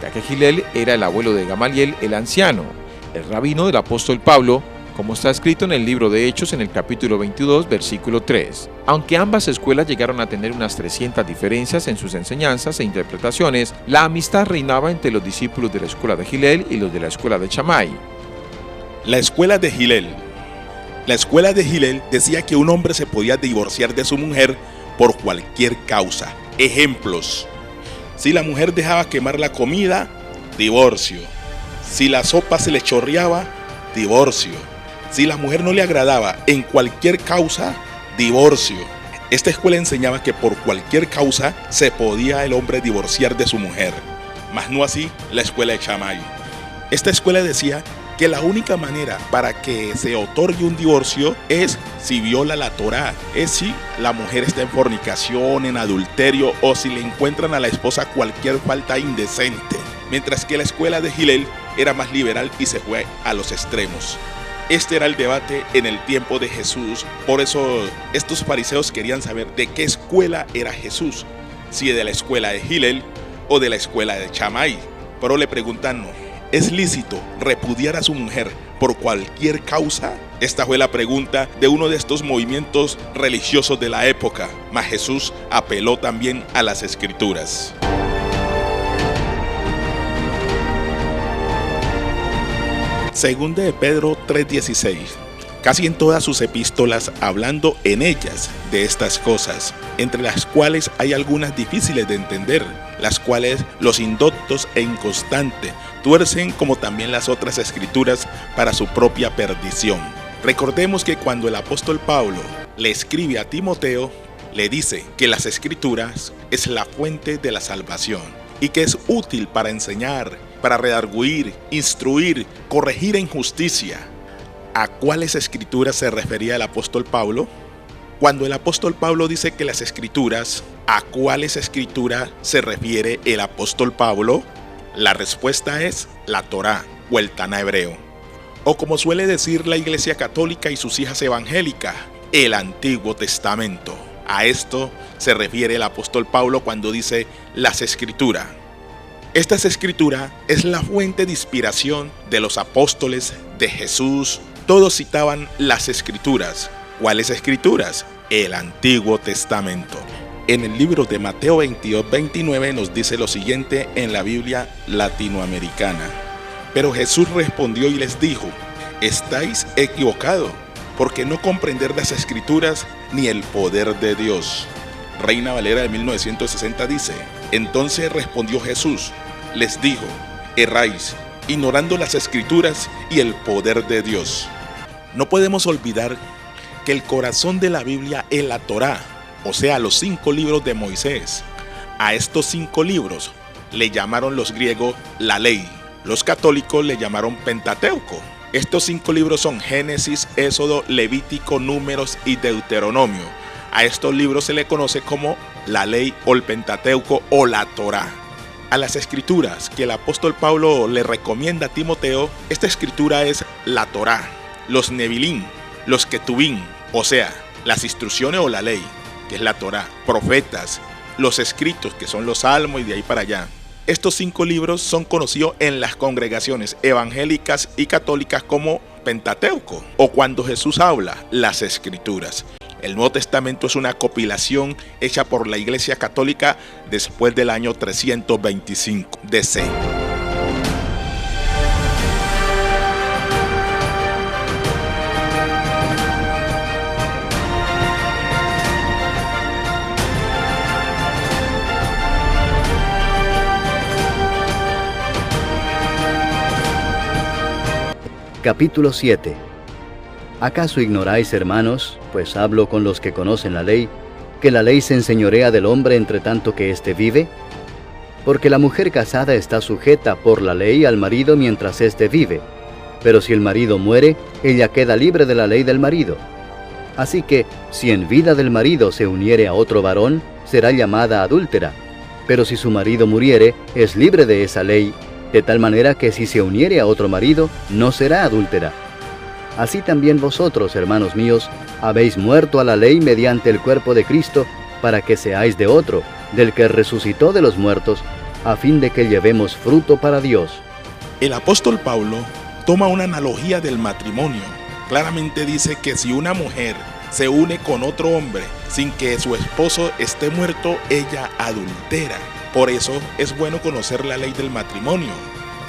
ya que Hillel era el abuelo de Gamaliel el anciano, el rabino del apóstol Pablo, como está escrito en el libro de Hechos en el capítulo 22, versículo 3. Aunque ambas escuelas llegaron a tener unas 300 diferencias en sus enseñanzas e interpretaciones, la amistad reinaba entre los discípulos de la escuela de Hillel y los de la escuela de Shammai. La escuela de Hillel. La escuela de Hillel decía que un hombre se podía divorciar de su mujer por cualquier causa. Ejemplos: si la mujer dejaba quemar la comida, divorcio. Si la sopa se le chorreaba, divorcio. Si la mujer no le agradaba en cualquier causa, divorcio. Esta escuela enseñaba que por cualquier causa se podía el hombre divorciar de su mujer, mas no así la escuela de Shammai. Esta escuela decía que la única manera para que se otorgue un divorcio es si viola la Torá, es si la mujer está en fornicación, en adulterio, o si le encuentran a la esposa cualquier falta indecente, mientras que la escuela de Hillel era más liberal y se fue a los extremos. Este era el debate en el tiempo de Jesús, por eso estos fariseos querían saber de qué escuela era Jesús, si de la escuela de Hillel o de la escuela de Shammai. Pero le preguntan, ¿es lícito repudiar a su mujer por cualquier causa? Esta fue la pregunta de uno de estos movimientos religiosos de la época, mas Jesús apeló también a las escrituras. Segunda de Pedro 3:16. Casi en todas sus epístolas, hablando en ellas de estas cosas, entre las cuales hay algunas difíciles de entender, las cuales los indoctos e inconstantes tuercen, como también las otras escrituras, para su propia perdición. Recordemos que cuando el apóstol Pablo le escribe a Timoteo, le dice que las escrituras es la fuente de la salvación y que es útil para enseñar, para redarguir, instruir, corregir en justicia. ¿A cuáles escrituras se refería el apóstol Pablo? Cuando el apóstol Pablo dice que las escrituras, ¿a cuáles escrituras se refiere el apóstol Pablo? La respuesta es la Torá o el Taná hebreo. O como suele decir la Iglesia Católica y sus hijas evangélicas, el Antiguo Testamento. A esto se refiere el apóstol Pablo cuando dice las escrituras. Estas escrituras es la fuente de inspiración de los apóstoles, de Jesús. Todos citaban las escrituras. ¿Cuáles escrituras? El Antiguo Testamento. En el libro de Mateo 22:29 nos dice lo siguiente en la Biblia latinoamericana. Pero Jesús respondió y les dijo: estáis equivocados, porque no comprender las escrituras ni el poder de Dios. Reina Valera de 1960 dice: entonces respondió Jesús, les dijo: erráis, ignorando las escrituras y el poder de Dios. No podemos olvidar que el corazón de la Biblia es la Torá, o sea, los 5 libros de Moisés. A estos 5 libros le llamaron los griegos la ley. Los católicos le llamaron Pentateuco. Estos 5 libros son Génesis, Éxodo, Levítico, Números y Deuteronomio. A estos libros se le conoce como la ley o el Pentateuco o la Torá. A las escrituras que el apóstol Pablo le recomienda a Timoteo, esta escritura es la Torá, los Nevilín, los Ketubín, o sea, las instrucciones o la ley, que es la Torá, profetas, los escritos, que son los salmos y de ahí para allá. Estos 5 libros son conocidos en las congregaciones evangélicas y católicas como Pentateuco, o cuando Jesús habla, las Escrituras. El Nuevo Testamento es una compilación hecha por la Iglesia Católica después del año 325 DC. Capítulo 7. ¿Acaso ignoráis, hermanos, pues hablo con los que conocen la ley, que la ley se enseñorea del hombre entre tanto que éste vive? Porque la mujer casada está sujeta por la ley al marido mientras éste vive, pero si el marido muere, ella queda libre de la ley del marido. Así que, si en vida del marido se uniere a otro varón, será llamada adúltera, pero si su marido muriere, es libre de esa ley, de tal manera que si se uniere a otro marido, no será adúltera. Así también vosotros, hermanos míos, habéis muerto a la ley mediante el cuerpo de Cristo, para que seáis de otro, del que resucitó de los muertos, a fin de que llevemos fruto para Dios. El apóstol Pablo toma una analogía del matrimonio. Claramente dice que si una mujer se une con otro hombre sin que su esposo esté muerto, ella adultera. Por eso es bueno conocer la ley del matrimonio,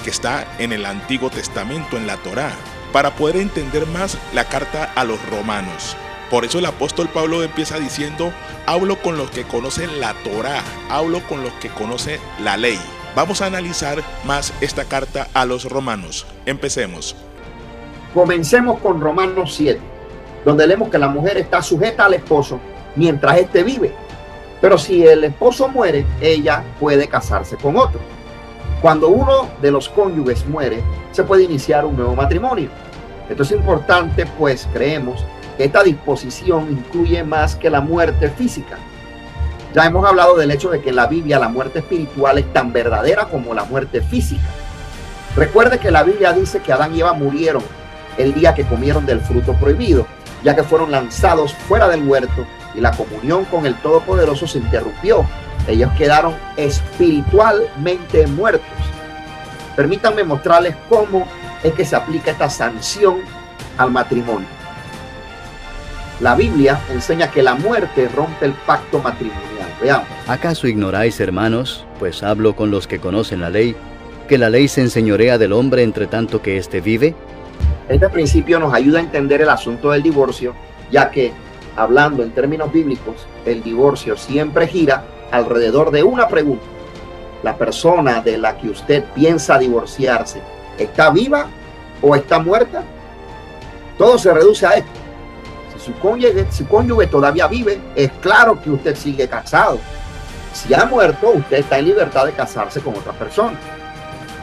que está en el Antiguo Testamento, en la Torá, para poder entender más la carta a los romanos. Por eso el apóstol Pablo empieza diciendo: hablo con los que conocen la Torá, hablo con los que conocen la ley. Vamos a analizar más esta carta a los romanos. Empecemos. Comencemos con Romanos 7, donde leemos que la mujer está sujeta al esposo mientras éste vive. Pero si el esposo muere, ella puede casarse con otro. Cuando uno de los cónyuges muere, se puede iniciar un nuevo matrimonio. Esto es importante, pues creemos que esta disposición incluye más que la muerte física. Ya hemos hablado del hecho de que en la Biblia la muerte espiritual es tan verdadera como la muerte física. Recuerde que la Biblia dice que Adán y Eva murieron el día que comieron del fruto prohibido, ya que fueron lanzados fuera del huerto y la comunión con el Todopoderoso se interrumpió. Ellos quedaron espiritualmente muertos. Permítanme mostrarles cómo es que se aplica esta sanción al matrimonio. La Biblia enseña que la muerte rompe el pacto matrimonial. Veamos. ¿Acaso ignoráis, hermanos, pues hablo con los que conocen la ley, que la ley se enseñorea del hombre entre tanto que éste vive? Este principio nos ayuda a entender el asunto del divorcio, ya que, hablando en términos bíblicos, el divorcio siempre gira alrededor de una pregunta: ¿la persona de la que usted piensa divorciarse está viva o está muerta? Todo se reduce a esto. Si su cónyuge todavía vive, es claro que usted sigue casado. Si ha muerto, usted está en libertad de casarse con otra persona.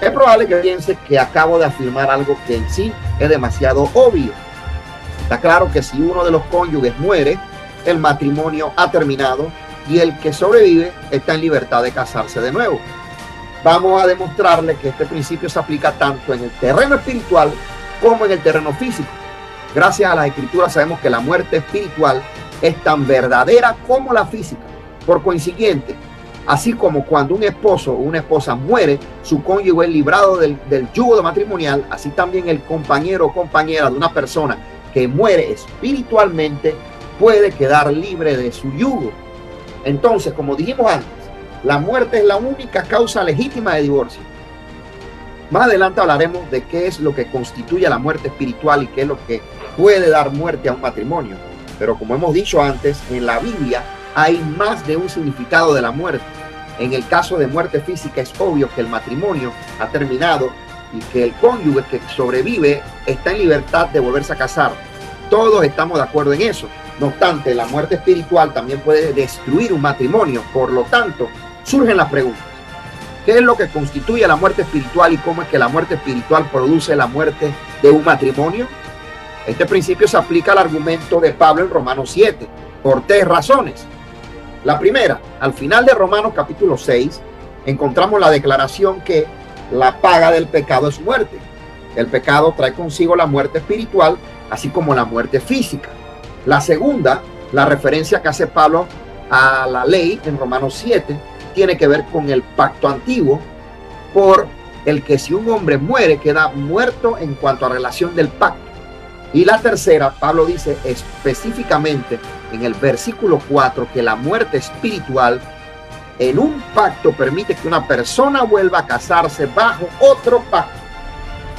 Es probable que piense que acabo de afirmar algo que en sí es demasiado obvio. Está claro que si uno de los cónyuges muere, el matrimonio ha terminado y el que sobrevive está en libertad de casarse de nuevo. Vamos a demostrarle que este principio se aplica tanto en el terreno espiritual como en el terreno físico. Gracias a las Escrituras sabemos que la muerte espiritual es tan verdadera como la física. Por consiguiente, así como cuando un esposo o una esposa muere, su cónyuge es librado del yugo matrimonial, así también el compañero o compañera de una persona que muere espiritualmente puede quedar libre de su yugo. Entonces, como dijimos antes, la muerte es la única causa legítima de divorcio. Más adelante hablaremos de qué es lo que constituye la muerte espiritual y qué es lo que puede dar muerte a un matrimonio. Pero como hemos dicho antes, en la Biblia hay más de un significado de la muerte. En el caso de muerte física es obvio que el matrimonio ha terminado y que el cónyuge que sobrevive está en libertad de volverse a casar. Todos estamos de acuerdo en eso. No obstante, la muerte espiritual también puede destruir un matrimonio. Por lo tanto, surgen las preguntas: ¿qué es lo que constituye la muerte espiritual y cómo es que la muerte espiritual produce la muerte de un matrimonio? Este principio se aplica al argumento de Pablo en Romanos 7 por 3 razones. La primera, al final de Romanos capítulo 6, encontramos la declaración que la paga del pecado es muerte. El pecado trae consigo la muerte espiritual, así como la muerte física. La segunda, la referencia que hace Pablo a la ley en Romanos 7, tiene que ver con el pacto antiguo, por el que si un hombre muere, queda muerto en cuanto a relación del pacto. Y la tercera, Pablo dice específicamente en el versículo 4 que la muerte espiritual en un pacto permite que una persona vuelva a casarse bajo otro pacto.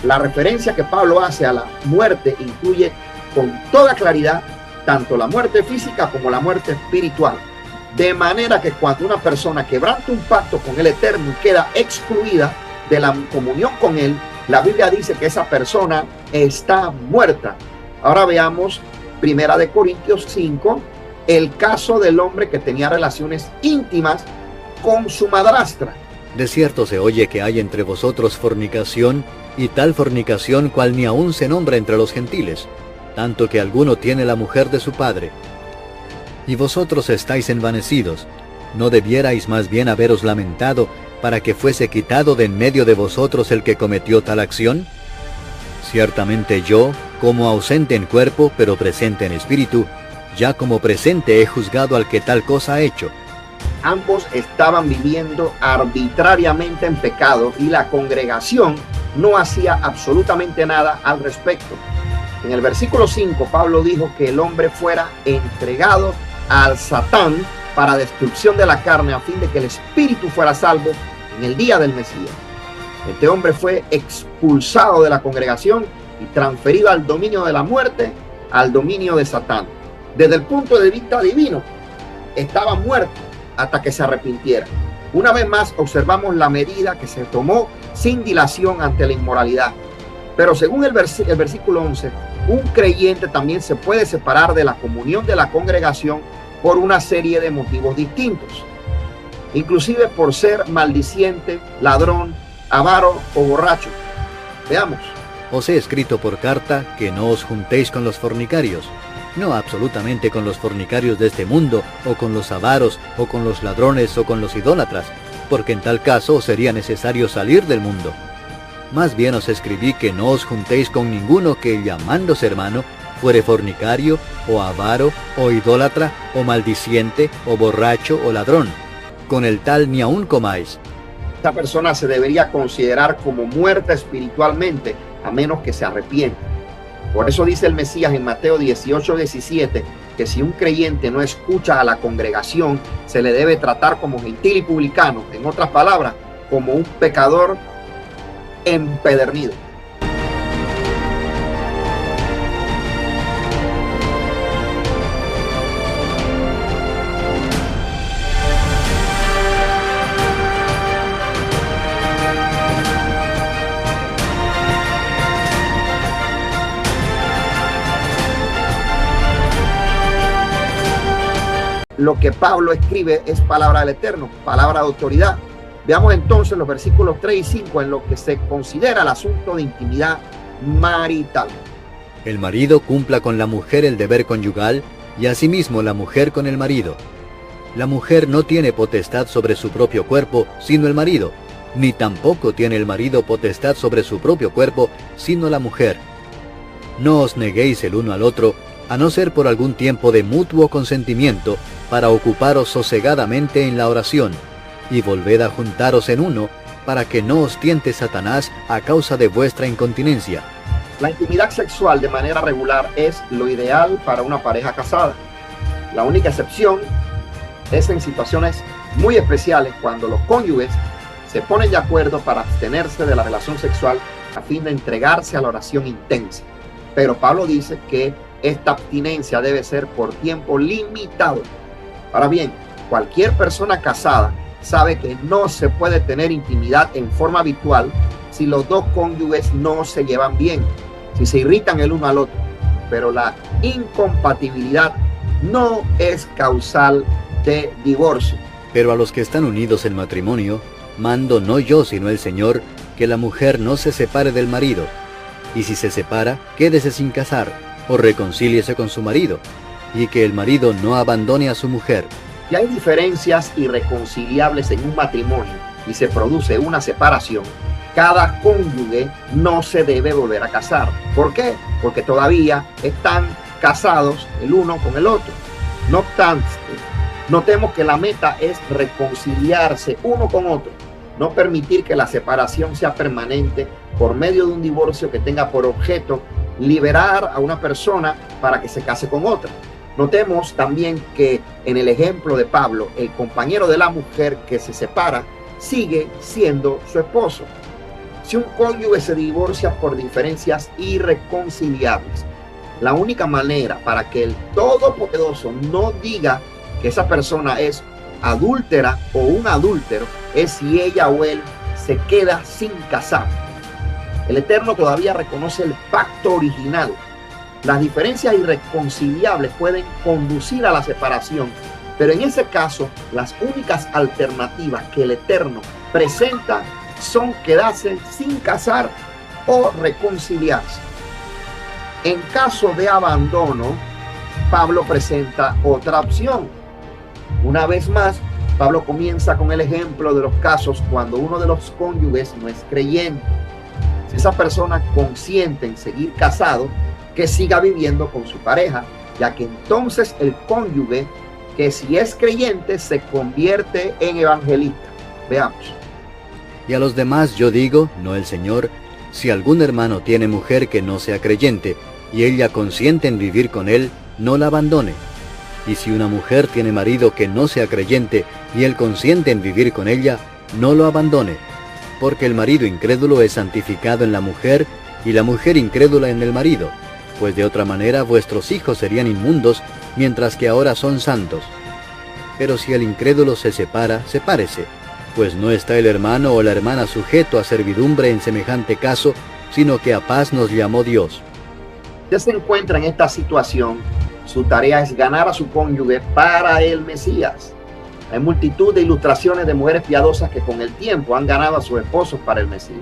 La referencia que Pablo hace a la muerte incluye con toda claridad tanto la muerte física como la muerte espiritual. De manera que cuando una persona quebranta un pacto con el Eterno y queda excluida de la comunión con Él, la Biblia dice que esa persona está muerta. Ahora veamos 1 Corintios 5, el caso del hombre que tenía relaciones íntimas con su madrastra. De cierto se oye que hay entre vosotros fornicación, y tal fornicación cual ni aun se nombra entre los gentiles, tanto que alguno tiene la mujer de su padre. Y vosotros estáis envanecidos, ¿no debierais más bien haberos lamentado para que fuese quitado de en medio de vosotros el que cometió tal acción? Ciertamente yo, como ausente en cuerpo, pero presente en espíritu, ya como presente he juzgado al que tal cosa ha hecho. Ambos estaban viviendo arbitrariamente en pecado y la congregación no hacía absolutamente nada al respecto. En el versículo 5, Pablo dijo que el hombre fuera entregado al Satán para destrucción de la carne, a fin de que el espíritu fuera salvo en el día del Mesías. Este hombre fue expulsado de la congregación y transferido al dominio de la muerte, al dominio de Satán. Desde el punto de vista divino, estaba muerto hasta que se arrepintiera. Una vez más observamos la medida que se tomó sin dilación ante la inmoralidad. Pero según el versículo 11, un creyente también se puede separar de la comunión de la congregación por una serie de motivos distintos, inclusive por ser maldiciente, ladrón, avaro o borracho. Veamos. Os he escrito por carta que no os juntéis con los fornicarios, no absolutamente con los fornicarios de este mundo, o con los avaros, o con los ladrones, o con los idólatras, porque en tal caso os sería necesario salir del mundo. Más bien os escribí que no os juntéis con ninguno que, llamándose hermano, fuere fornicario, o avaro, o idólatra, o maldiciente, o borracho, o ladrón. Con el tal ni aun comáis. Esta persona se debería considerar como muerta espiritualmente, a menos que se arrepienta. Por eso dice el Mesías en Mateo 18:17, que si un creyente no escucha a la congregación, se le debe tratar como gentil y publicano, en otras palabras, como un pecador empedernido. Lo que Pablo escribe es palabra del Eterno, palabra de autoridad. Veamos entonces los versículos 3 y 5 en lo que se considera el asunto de intimidad marital. El marido cumpla con la mujer el deber conyugal, y asimismo la mujer con el marido. La mujer no tiene potestad sobre su propio cuerpo, sino el marido, ni tampoco tiene el marido potestad sobre su propio cuerpo, sino la mujer. No os neguéis el uno al otro, a no ser por algún tiempo de mutuo consentimiento, para ocuparos sosegadamente en la oración, y volved a juntaros en uno, para que no os tiente Satanás a causa de vuestra incontinencia. La intimidad sexual de manera regular es lo ideal para una pareja casada. La única excepción es en situaciones muy especiales, cuando los cónyuges se ponen de acuerdo para abstenerse de la relación sexual a fin de entregarse a la oración intensa. Pero Pablo dice que esta abstinencia debe ser por tiempo limitado. Ahora bien, cualquier persona casada sabe que no se puede tener intimidad en forma habitual si los dos cónyuges no se llevan bien, si se irritan el uno al otro. Pero la incompatibilidad no es causal de divorcio. Pero a los que están unidos en matrimonio, mando no yo sino el Señor, que la mujer no se separe del marido, y si se separa, quédese sin casar, o reconcíliese con su marido, y que el marido no abandone a su mujer. Si hay diferencias irreconciliables en un matrimonio y se produce una separación, cada cónyuge no se debe volver a casar. ¿Por qué? Porque todavía están casados el uno con el otro. No obstante, notemos que la meta es reconciliarse uno con otro. no permitir que la separación sea permanente por medio de un divorcio que tenga por objeto liberar a una persona para que se case con otra. Notemos también que en el ejemplo de Pablo, el compañero de la mujer que se separa sigue siendo su esposo. Si un cónyuge se divorcia por diferencias irreconciliables, la única manera para que el Todopoderoso no diga que esa persona es adúltera o un adúltero es si ella o él se queda sin casar. El Eterno todavía reconoce el pacto original. Las diferencias irreconciliables pueden conducir a la separación, pero en ese caso las únicas alternativas que el Eterno presenta son quedarse sin casar o reconciliarse. En caso de abandono, Pablo presenta otra opción. Una vez más, Pablo comienza con el ejemplo de los casos cuando uno de los cónyuges no es creyente. Si esa persona consiente en seguir casado, que siga viviendo con su pareja, ya que entonces el cónyuge, que si es creyente, se convierte en evangelista. Veamos. Y a los demás yo digo, no el Señor, si algún hermano tiene mujer que no sea creyente, y ella consiente en vivir con él, no la abandone. Y si una mujer tiene marido que no sea creyente, y él consiente en vivir con ella, no lo abandone. Porque el marido incrédulo es santificado en la mujer, y la mujer incrédula en el marido. Pues de otra manera vuestros hijos serían inmundos, mientras que ahora son santos. Pero si el incrédulo se separa, sepárese, pues no está el hermano o la hermana sujeto a servidumbre en semejante caso, sino que a paz nos llamó Dios. Si se encuentra en esta situación, su tarea es ganar a su cónyuge para el Mesías. Hay multitud de ilustraciones de mujeres piadosas que con el tiempo han ganado a sus esposos para el Mesías.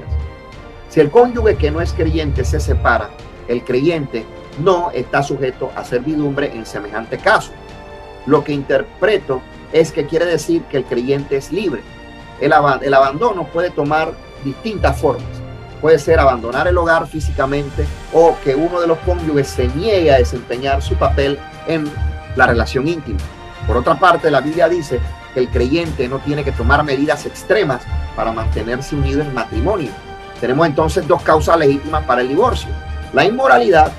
Si el cónyuge que no es creyente se separa, el creyente no está sujeto a servidumbre en semejante caso. Lo que interpreto es que quiere decir que el creyente es libre. El abandono puede tomar distintas formas. Puede ser abandonar el hogar físicamente o que uno de los cónyuges se niegue a desempeñar su papel en la relación íntima. Por otra parte, la Biblia dice que el creyente no tiene que tomar medidas extremas para mantenerse unido en matrimonio. Tenemos entonces dos causas legítimas para el divorcio: la inmoralidad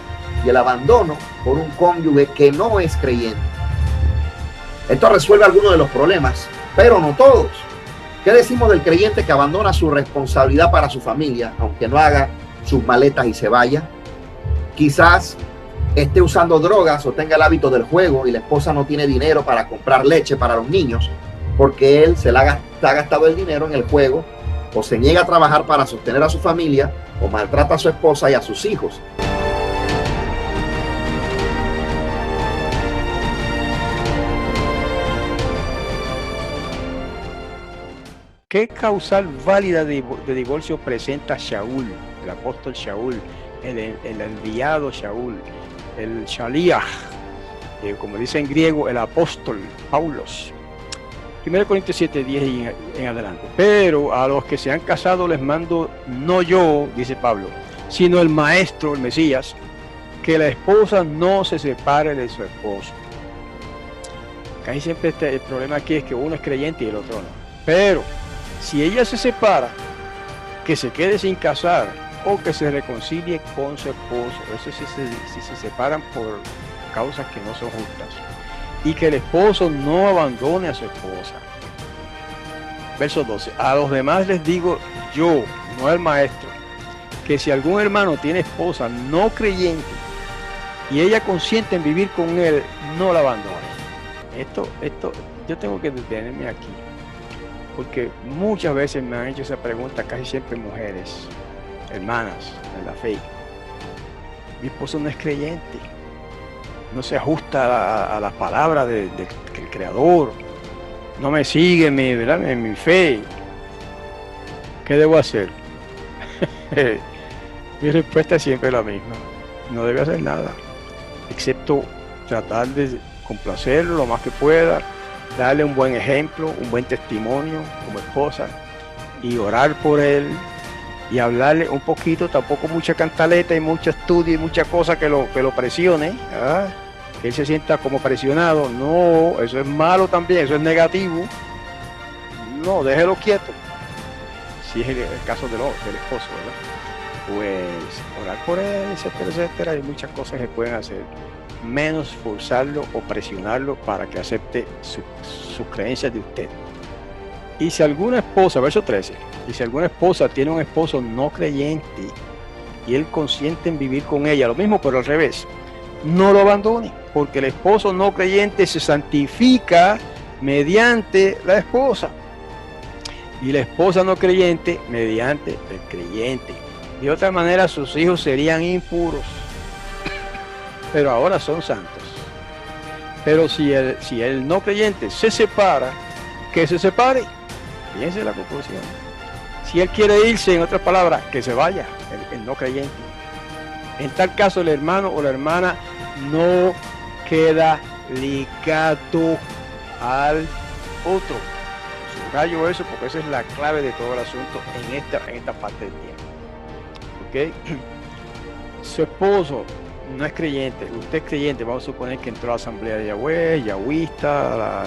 y el abandono por un cónyuge que no es creyente. Esto resuelve algunos de los problemas, pero no todos. ¿Qué decimos del creyente que abandona su responsabilidad para su familia, aunque no haga sus maletas y se vaya? Quizás esté usando drogas o tenga el hábito del juego y la esposa no tiene dinero para comprar leche para los niños porque él se ha gastado el dinero en el juego, o se niega a trabajar para sostener a su familia, o maltrata a su esposa y a sus hijos. ¿Qué causal válida de divorcio presenta Shaul, el apóstol Shaul, el enviado Shaul, el Shaliach, como dice en griego, el apóstol Paulos? 1 Corintios 7:10 en adelante. Pero a los que se han casado les mando, no yo, dice Pablo, sino el maestro, el Mesías, que la esposa no se separe de su esposo. Casi siempre el problema aquí es que uno es creyente y el otro no. Pero si ella se separa, que se quede sin casar o que se reconcilie con su esposo. Eso si se separan por causas que no son justas. Y que el esposo no abandone a su esposa. Verso 12. A los demás les digo yo, no el maestro, que si algún hermano tiene esposa no creyente y ella consiente en vivir con él, no la abandone. Esto yo tengo que detenerme aquí, porque muchas veces me han hecho esa pregunta, casi siempre mujeres, hermanas en la fe. Mi esposo no es creyente, no se ajusta a la palabra del Creador, no me sigue en mi fe. ¿Qué debo hacer? Mi respuesta es siempre la misma: no debe hacer nada, excepto tratar de complacerlo lo más que pueda, darle un buen ejemplo, un buen testimonio como esposa, y orar por él y hablarle un poquito, tampoco mucha cantaleta y mucho estudio y muchas cosas que lo presione, ¿verdad? Que él se sienta como presionado. No, eso es malo también, eso es negativo. No, déjelo quieto. si es el caso del esposo, ¿verdad? Pues orar por él, etcétera, etcétera, hay muchas cosas que pueden hacer, menos forzarlo o presionarlo para que acepte sus creencias de usted. Y si alguna esposa, verso 13, y si alguna esposa tiene un esposo no creyente y él consiente en vivir con ella, lo mismo pero al revés, no lo abandone, porque el esposo no creyente se santifica mediante la esposa y la esposa no creyente mediante el creyente. De otra manera sus hijos serían impuros, pero ahora son santos. Pero si el no creyente se separa, que se separe. Fíjense la conclusión. Si él quiere irse, en otras palabras, que se vaya, el no creyente. En tal caso, el hermano o la hermana no queda ligado al otro. Subrayo eso porque esa es la clave de todo el asunto en esta parte del tiempo. ¿Ok? Su esposo no es creyente, usted es creyente, vamos a suponer que entró a la asamblea de Yahweh, yahwista,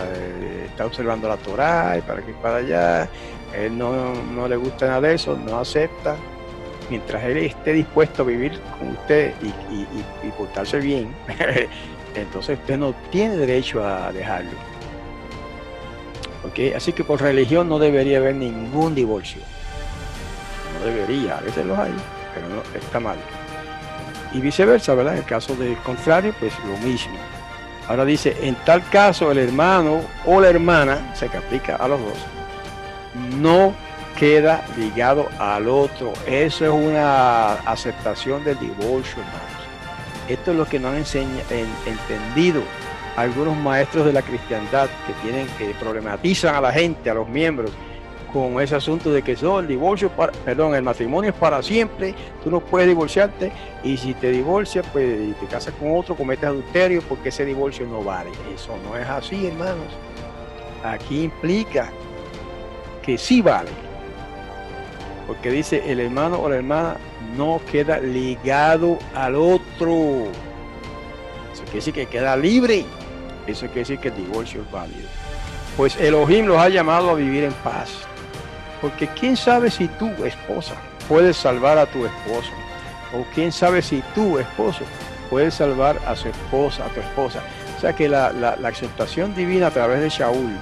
está observando la Torah y para aquí para allá, él no le gusta nada de eso, no acepta. Mientras él esté dispuesto a vivir con usted y portarse bien, entonces usted no tiene derecho a dejarlo. ¿Okay? Así que por religión no debería haber ningún divorcio. No debería, a veces los hay, pero no, está mal. Y viceversa, ¿verdad? En el caso del contrario, pues lo mismo. Ahora dice, en tal caso el hermano o la hermana, se que aplica a los dos, no queda ligado al otro. Eso es una aceptación del divorcio, hermanos. Esto es lo que no han entendido algunos maestros de la cristiandad que problematizan a la gente, a los miembros, con ese asunto de que el divorcio, el matrimonio es para siempre, tú no puedes divorciarte, y si te divorcias, pues y te casas con otro, cometes adulterio, porque ese divorcio no vale. Eso no es así, hermanos. Aquí implica que sí vale, porque dice el hermano o la hermana no queda ligado al otro. Eso quiere decir que queda libre. Eso quiere decir que el divorcio es válido. Pues Elohim los ha llamado a vivir en paz. Porque quién sabe si tu esposa puedes salvar a tu esposo, o quién sabe si tu esposo puede salvar a su esposa, a tu esposa. O sea que la aceptación divina a través de Shaul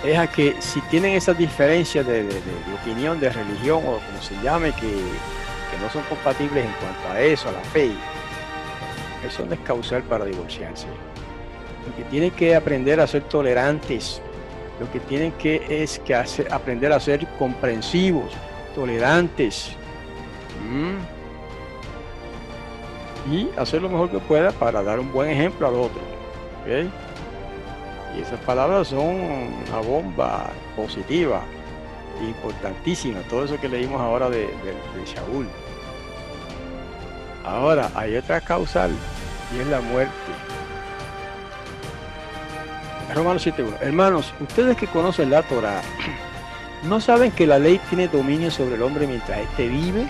es a que si tienen esas diferencias de opinión, de religión o como se llame, que no son compatibles en cuanto a eso, a la fe, eso no es causal para divorciarse. Lo que tienen que aprender a ser tolerantes, lo que tienen que aprender a ser comprensivos, tolerantes, y hacer lo mejor que pueda para dar un buen ejemplo al otro. ¿Okay? Y esas palabras son una bomba positiva, importantísima, todo eso que leímos ahora de Shaul. Ahora, hay otra causal, y es la muerte. Romanos 7:1. Hermanos, ustedes que conocen la Torah, ¿no saben que la ley tiene dominio sobre el hombre mientras éste vive?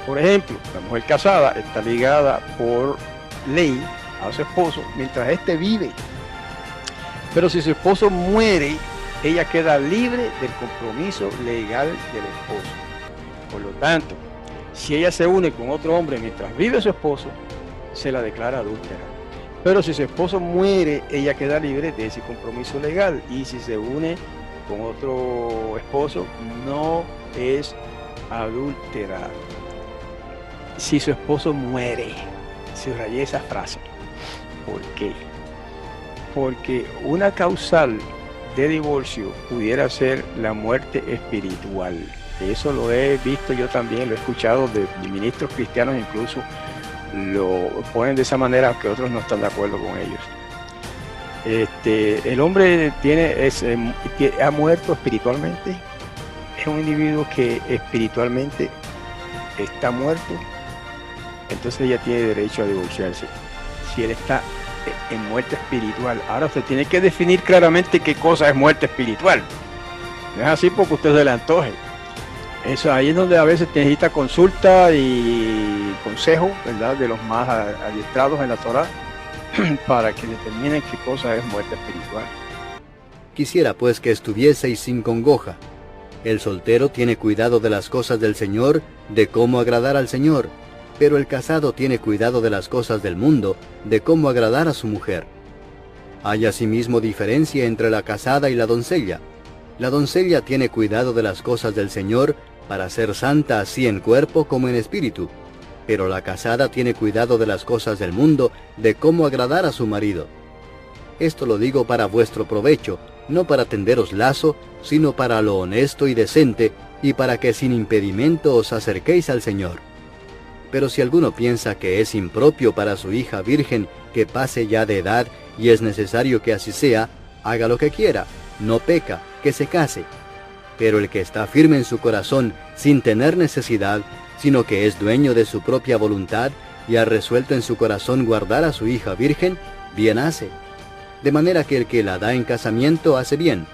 Por ejemplo, la mujer casada está ligada por ley a su esposo mientras éste vive. Pero si su esposo muere, ella queda libre del compromiso legal del esposo. Por lo tanto, si ella se une con otro hombre mientras vive su esposo, se la declara adúltera. Pero si su esposo muere, ella queda libre de ese compromiso legal. Y si se une con otro esposo, no es adúltera. Si su esposo muere, subrayé esa frase. ¿Por qué? Porque una causal de divorcio pudiera ser la muerte espiritual. Eso lo he visto yo también, lo he escuchado de ministros cristianos, incluso lo ponen de esa manera, aunque otros no están de acuerdo con ellos. El hombre ha muerto espiritualmente, es un individuo que espiritualmente está muerto, entonces ella tiene derecho a divorciarse si él está en muerte espiritual. Ahora usted tiene que definir claramente qué cosa es muerte espiritual. No es así porque usted se le antoje. Eso ahí es donde a veces necesita consulta y consejo, ¿verdad?, de los más adiestrados en la Torah para que determinen qué cosa es muerte espiritual. Quisiera pues que estuvieseis sin congoja, El soltero tiene cuidado de las cosas del Señor, de cómo agradar al Señor, pero el casado tiene cuidado de las cosas del mundo, de cómo agradar a su mujer. Hay asimismo diferencia entre la casada y la doncella. La doncella tiene cuidado de las cosas del Señor para ser santa así en cuerpo como en espíritu, pero la casada tiene cuidado de las cosas del mundo, de cómo agradar a su marido. Esto lo digo para vuestro provecho, no para tenderos lazo, sino para lo honesto y decente, y para que sin impedimento os acerquéis al Señor. Pero si alguno piensa que es impropio para su hija virgen que pase ya de edad, y es necesario que así sea, haga lo que quiera, no peca, que se case. Pero el que está firme en su corazón, sin tener necesidad, sino que es dueño de su propia voluntad, y ha resuelto en su corazón guardar a su hija virgen, bien hace. De manera que el que la da en casamiento hace bien,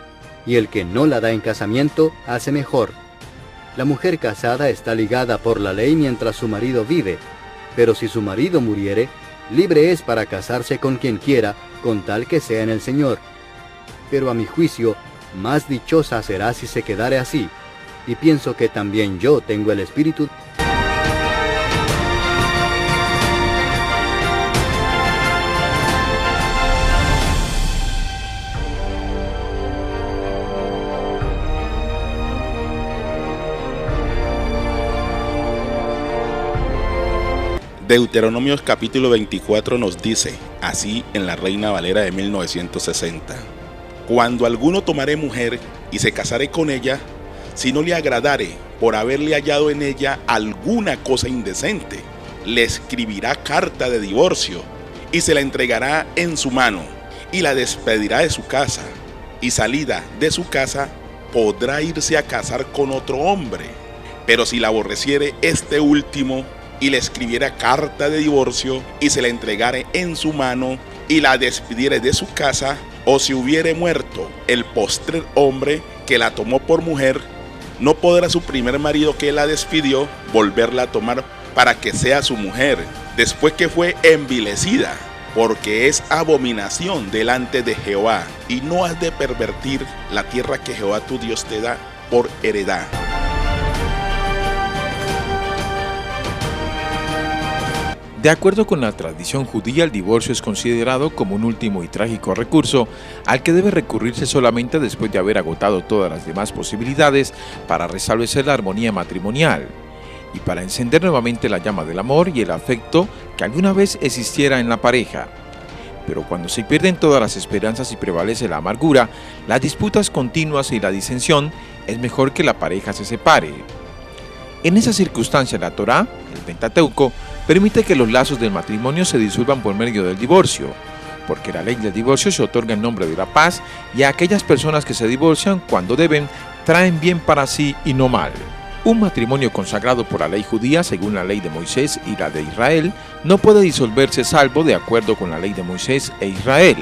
y el que no la da en casamiento hace mejor. La mujer casada está ligada por la ley mientras su marido vive, pero si su marido muriere, libre es para casarse con quien quiera, con tal que sea en el Señor. Pero a mi juicio, más dichosa será si se quedare así, y pienso que también yo tengo el espíritu. Deuteronomios capítulo 24 nos dice, así en la Reina Valera de 1960, cuando alguno tomare mujer y se casare con ella, si no le agradare por haberle hallado en ella alguna cosa indecente, le escribirá carta de divorcio y se la entregará en su mano y la despedirá de su casa, y salida de su casa podrá irse a casar con otro hombre. Pero si la aborreciere este último y le escribiera carta de divorcio y se la entregare en su mano y la despidiere de su casa, o si hubiere muerto el postrer hombre que la tomó por mujer, no podrá su primer marido que la despidió volverla a tomar para que sea su mujer, después que fue envilecida, porque es abominación delante de Jehová, y no has de pervertir la tierra que Jehová tu Dios te da por heredad. De acuerdo con la tradición judía, el divorcio es considerado como un último y trágico recurso al que debe recurrirse solamente después de haber agotado todas las demás posibilidades para restablecer la armonía matrimonial y para encender nuevamente la llama del amor y el afecto que alguna vez existiera en la pareja. Pero cuando se pierden todas las esperanzas y prevalece la amargura, las disputas continuas y la disensión, es mejor que la pareja se separe. En esa circunstancia, la Torá, el Pentateuco, permite que los lazos del matrimonio se disuelvan por medio del divorcio, porque la ley del divorcio se otorga en nombre de la paz, y a aquellas personas que se divorcian cuando deben, traen bien para sí y no mal. Un matrimonio consagrado por la ley judía, según la ley de Moisés y la de Israel, no puede disolverse salvo de acuerdo con la ley de Moisés e Israel.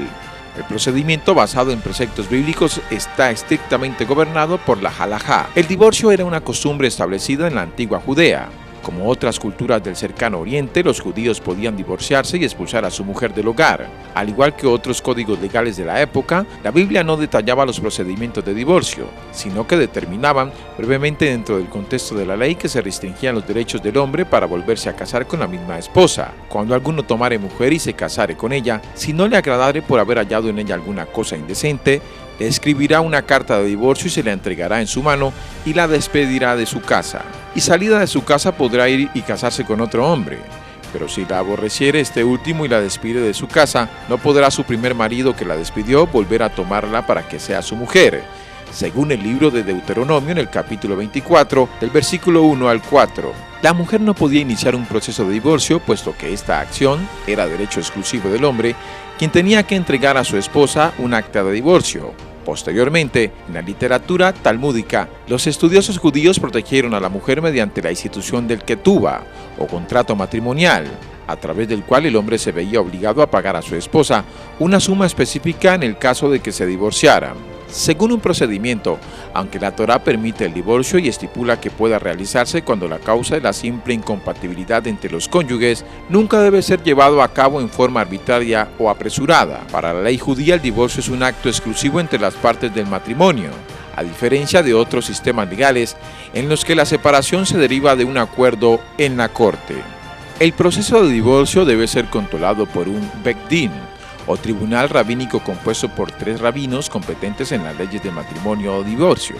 El procedimiento basado en preceptos bíblicos está estrictamente gobernado por la halajá. El divorcio era una costumbre establecida en la antigua Judea. Como otras culturas del cercano oriente, los judíos podían divorciarse y expulsar a su mujer del hogar. Al igual que otros códigos legales de la época, la Biblia no detallaba los procedimientos de divorcio, sino que determinaban brevemente dentro del contexto de la ley que se restringían los derechos del hombre para volverse a casar con la misma esposa. Cuando alguno tomare mujer y se casare con ella, si no le agradare por haber hallado en ella alguna cosa indecente, le escribirá una carta de divorcio y se la entregará en su mano y la despedirá de su casa. Y salida de su casa podrá ir y casarse con otro hombre. Pero si la aborreciere este último y la despide de su casa, no podrá su primer marido que la despidió volver a tomarla para que sea su mujer, según el libro de Deuteronomio en el capítulo 24, del versículo 1 al 4. La mujer no podía iniciar un proceso de divorcio, puesto que esta acción era derecho exclusivo del hombre, quien tenía que entregar a su esposa un acta de divorcio. Posteriormente, en la literatura talmúdica, los estudiosos judíos protegieron a la mujer mediante la institución del ketubá, o contrato matrimonial, a través del cual el hombre se veía obligado a pagar a su esposa una suma específica en el caso de que se divorciaran. Según un procedimiento, aunque la Torá permite el divorcio y estipula que pueda realizarse cuando la causa es la simple incompatibilidad entre los cónyuges, nunca debe ser llevado a cabo en forma arbitraria o apresurada. Para la ley judía, el divorcio es un acto exclusivo entre las partes del matrimonio. a diferencia de otros sistemas legales en los que la separación se deriva de un acuerdo en la corte. El proceso de divorcio debe ser controlado por un Beit Din, o tribunal rabínico compuesto por 3 rabinos competentes en las leyes de matrimonio o divorcio.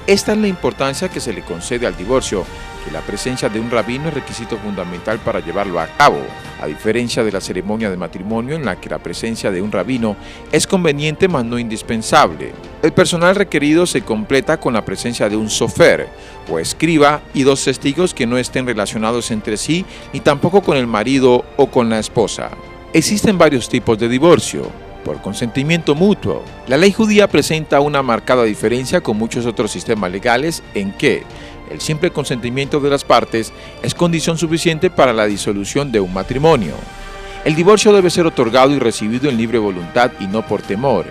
Esta es la importancia que se le concede al divorcio, que la presencia de un rabino es requisito fundamental para llevarlo a cabo, a diferencia de la ceremonia de matrimonio en la que la presencia de un rabino es conveniente mas no indispensable. El personal requerido se completa con la presencia de un sofer, o escriba, y 2 testigos que no estén relacionados entre sí, ni tampoco con el marido o con la esposa. Existen varios tipos de divorcio. Por consentimiento mutuo. La ley judía presenta una marcada diferencia con muchos otros sistemas legales en que el simple consentimiento de las partes es condición suficiente para la disolución de un matrimonio. El divorcio debe ser otorgado y recibido en libre voluntad y no por temor,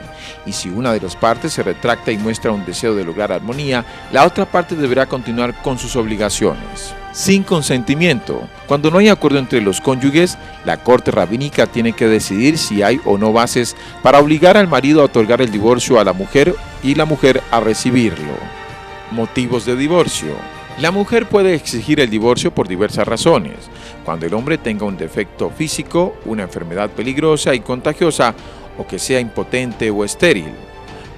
y si una de las partes se retracta y muestra un deseo de lograr armonía, la otra parte deberá continuar con sus obligaciones. Sin consentimiento. Cuando no hay acuerdo entre los cónyuges, la corte rabínica tiene que decidir si hay o no bases para obligar al marido a otorgar el divorcio a la mujer y la mujer a recibirlo. Motivos de divorcio. La mujer puede exigir el divorcio por diversas razones. Cuando el hombre tenga un defecto físico, una enfermedad peligrosa y contagiosa, o que sea impotente o estéril.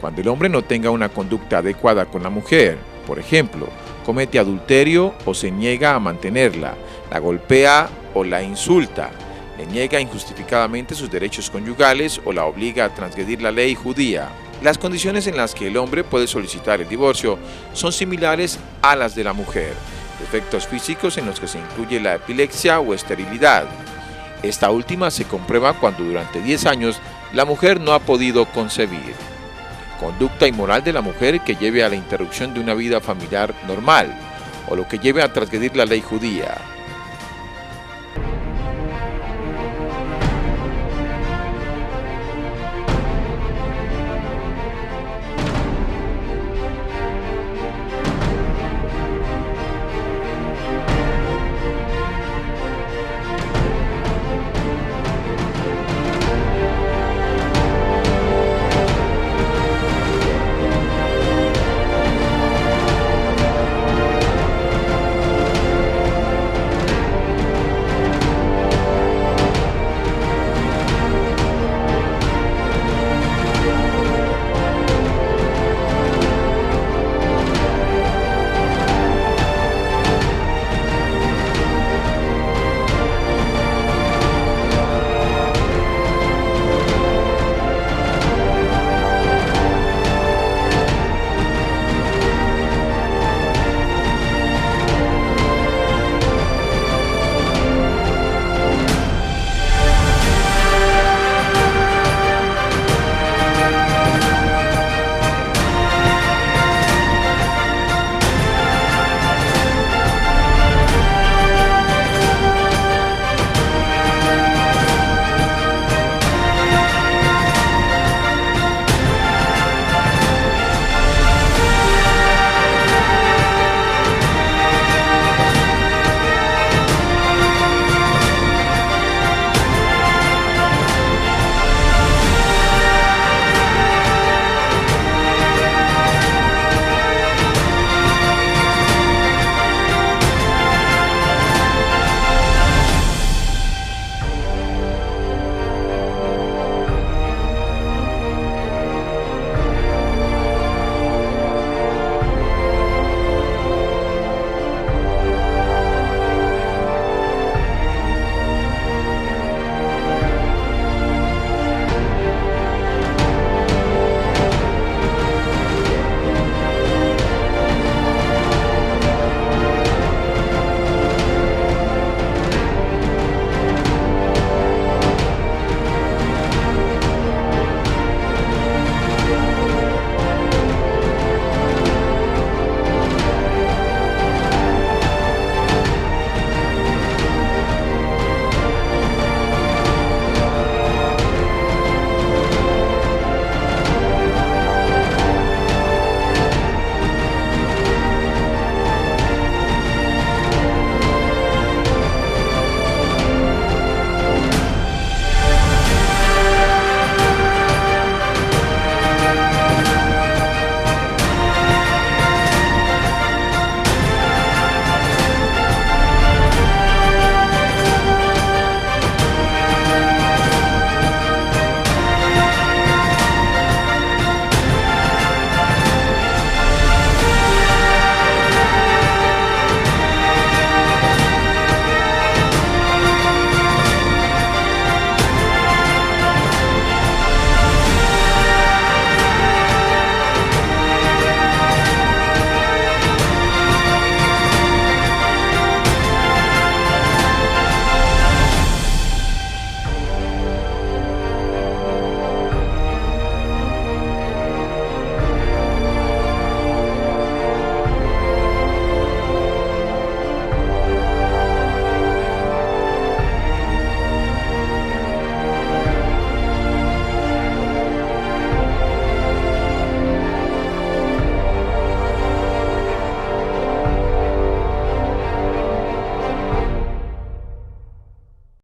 Cuando el hombre no tenga una conducta adecuada con la mujer, por ejemplo, comete adulterio o se niega a mantenerla, la golpea o la insulta, le niega injustificadamente sus derechos conyugales o la obliga a transgredir la ley judía. Las condiciones en las que el hombre puede solicitar el divorcio son similares a las de la mujer. Defectos físicos en los que se incluye la epilepsia o esterilidad. Esta última se comprueba cuando durante 10 años la mujer no ha podido concebir. Conducta inmoral de la mujer que lleve a la interrupción de una vida familiar normal, o lo que lleve a transgredir la ley judía.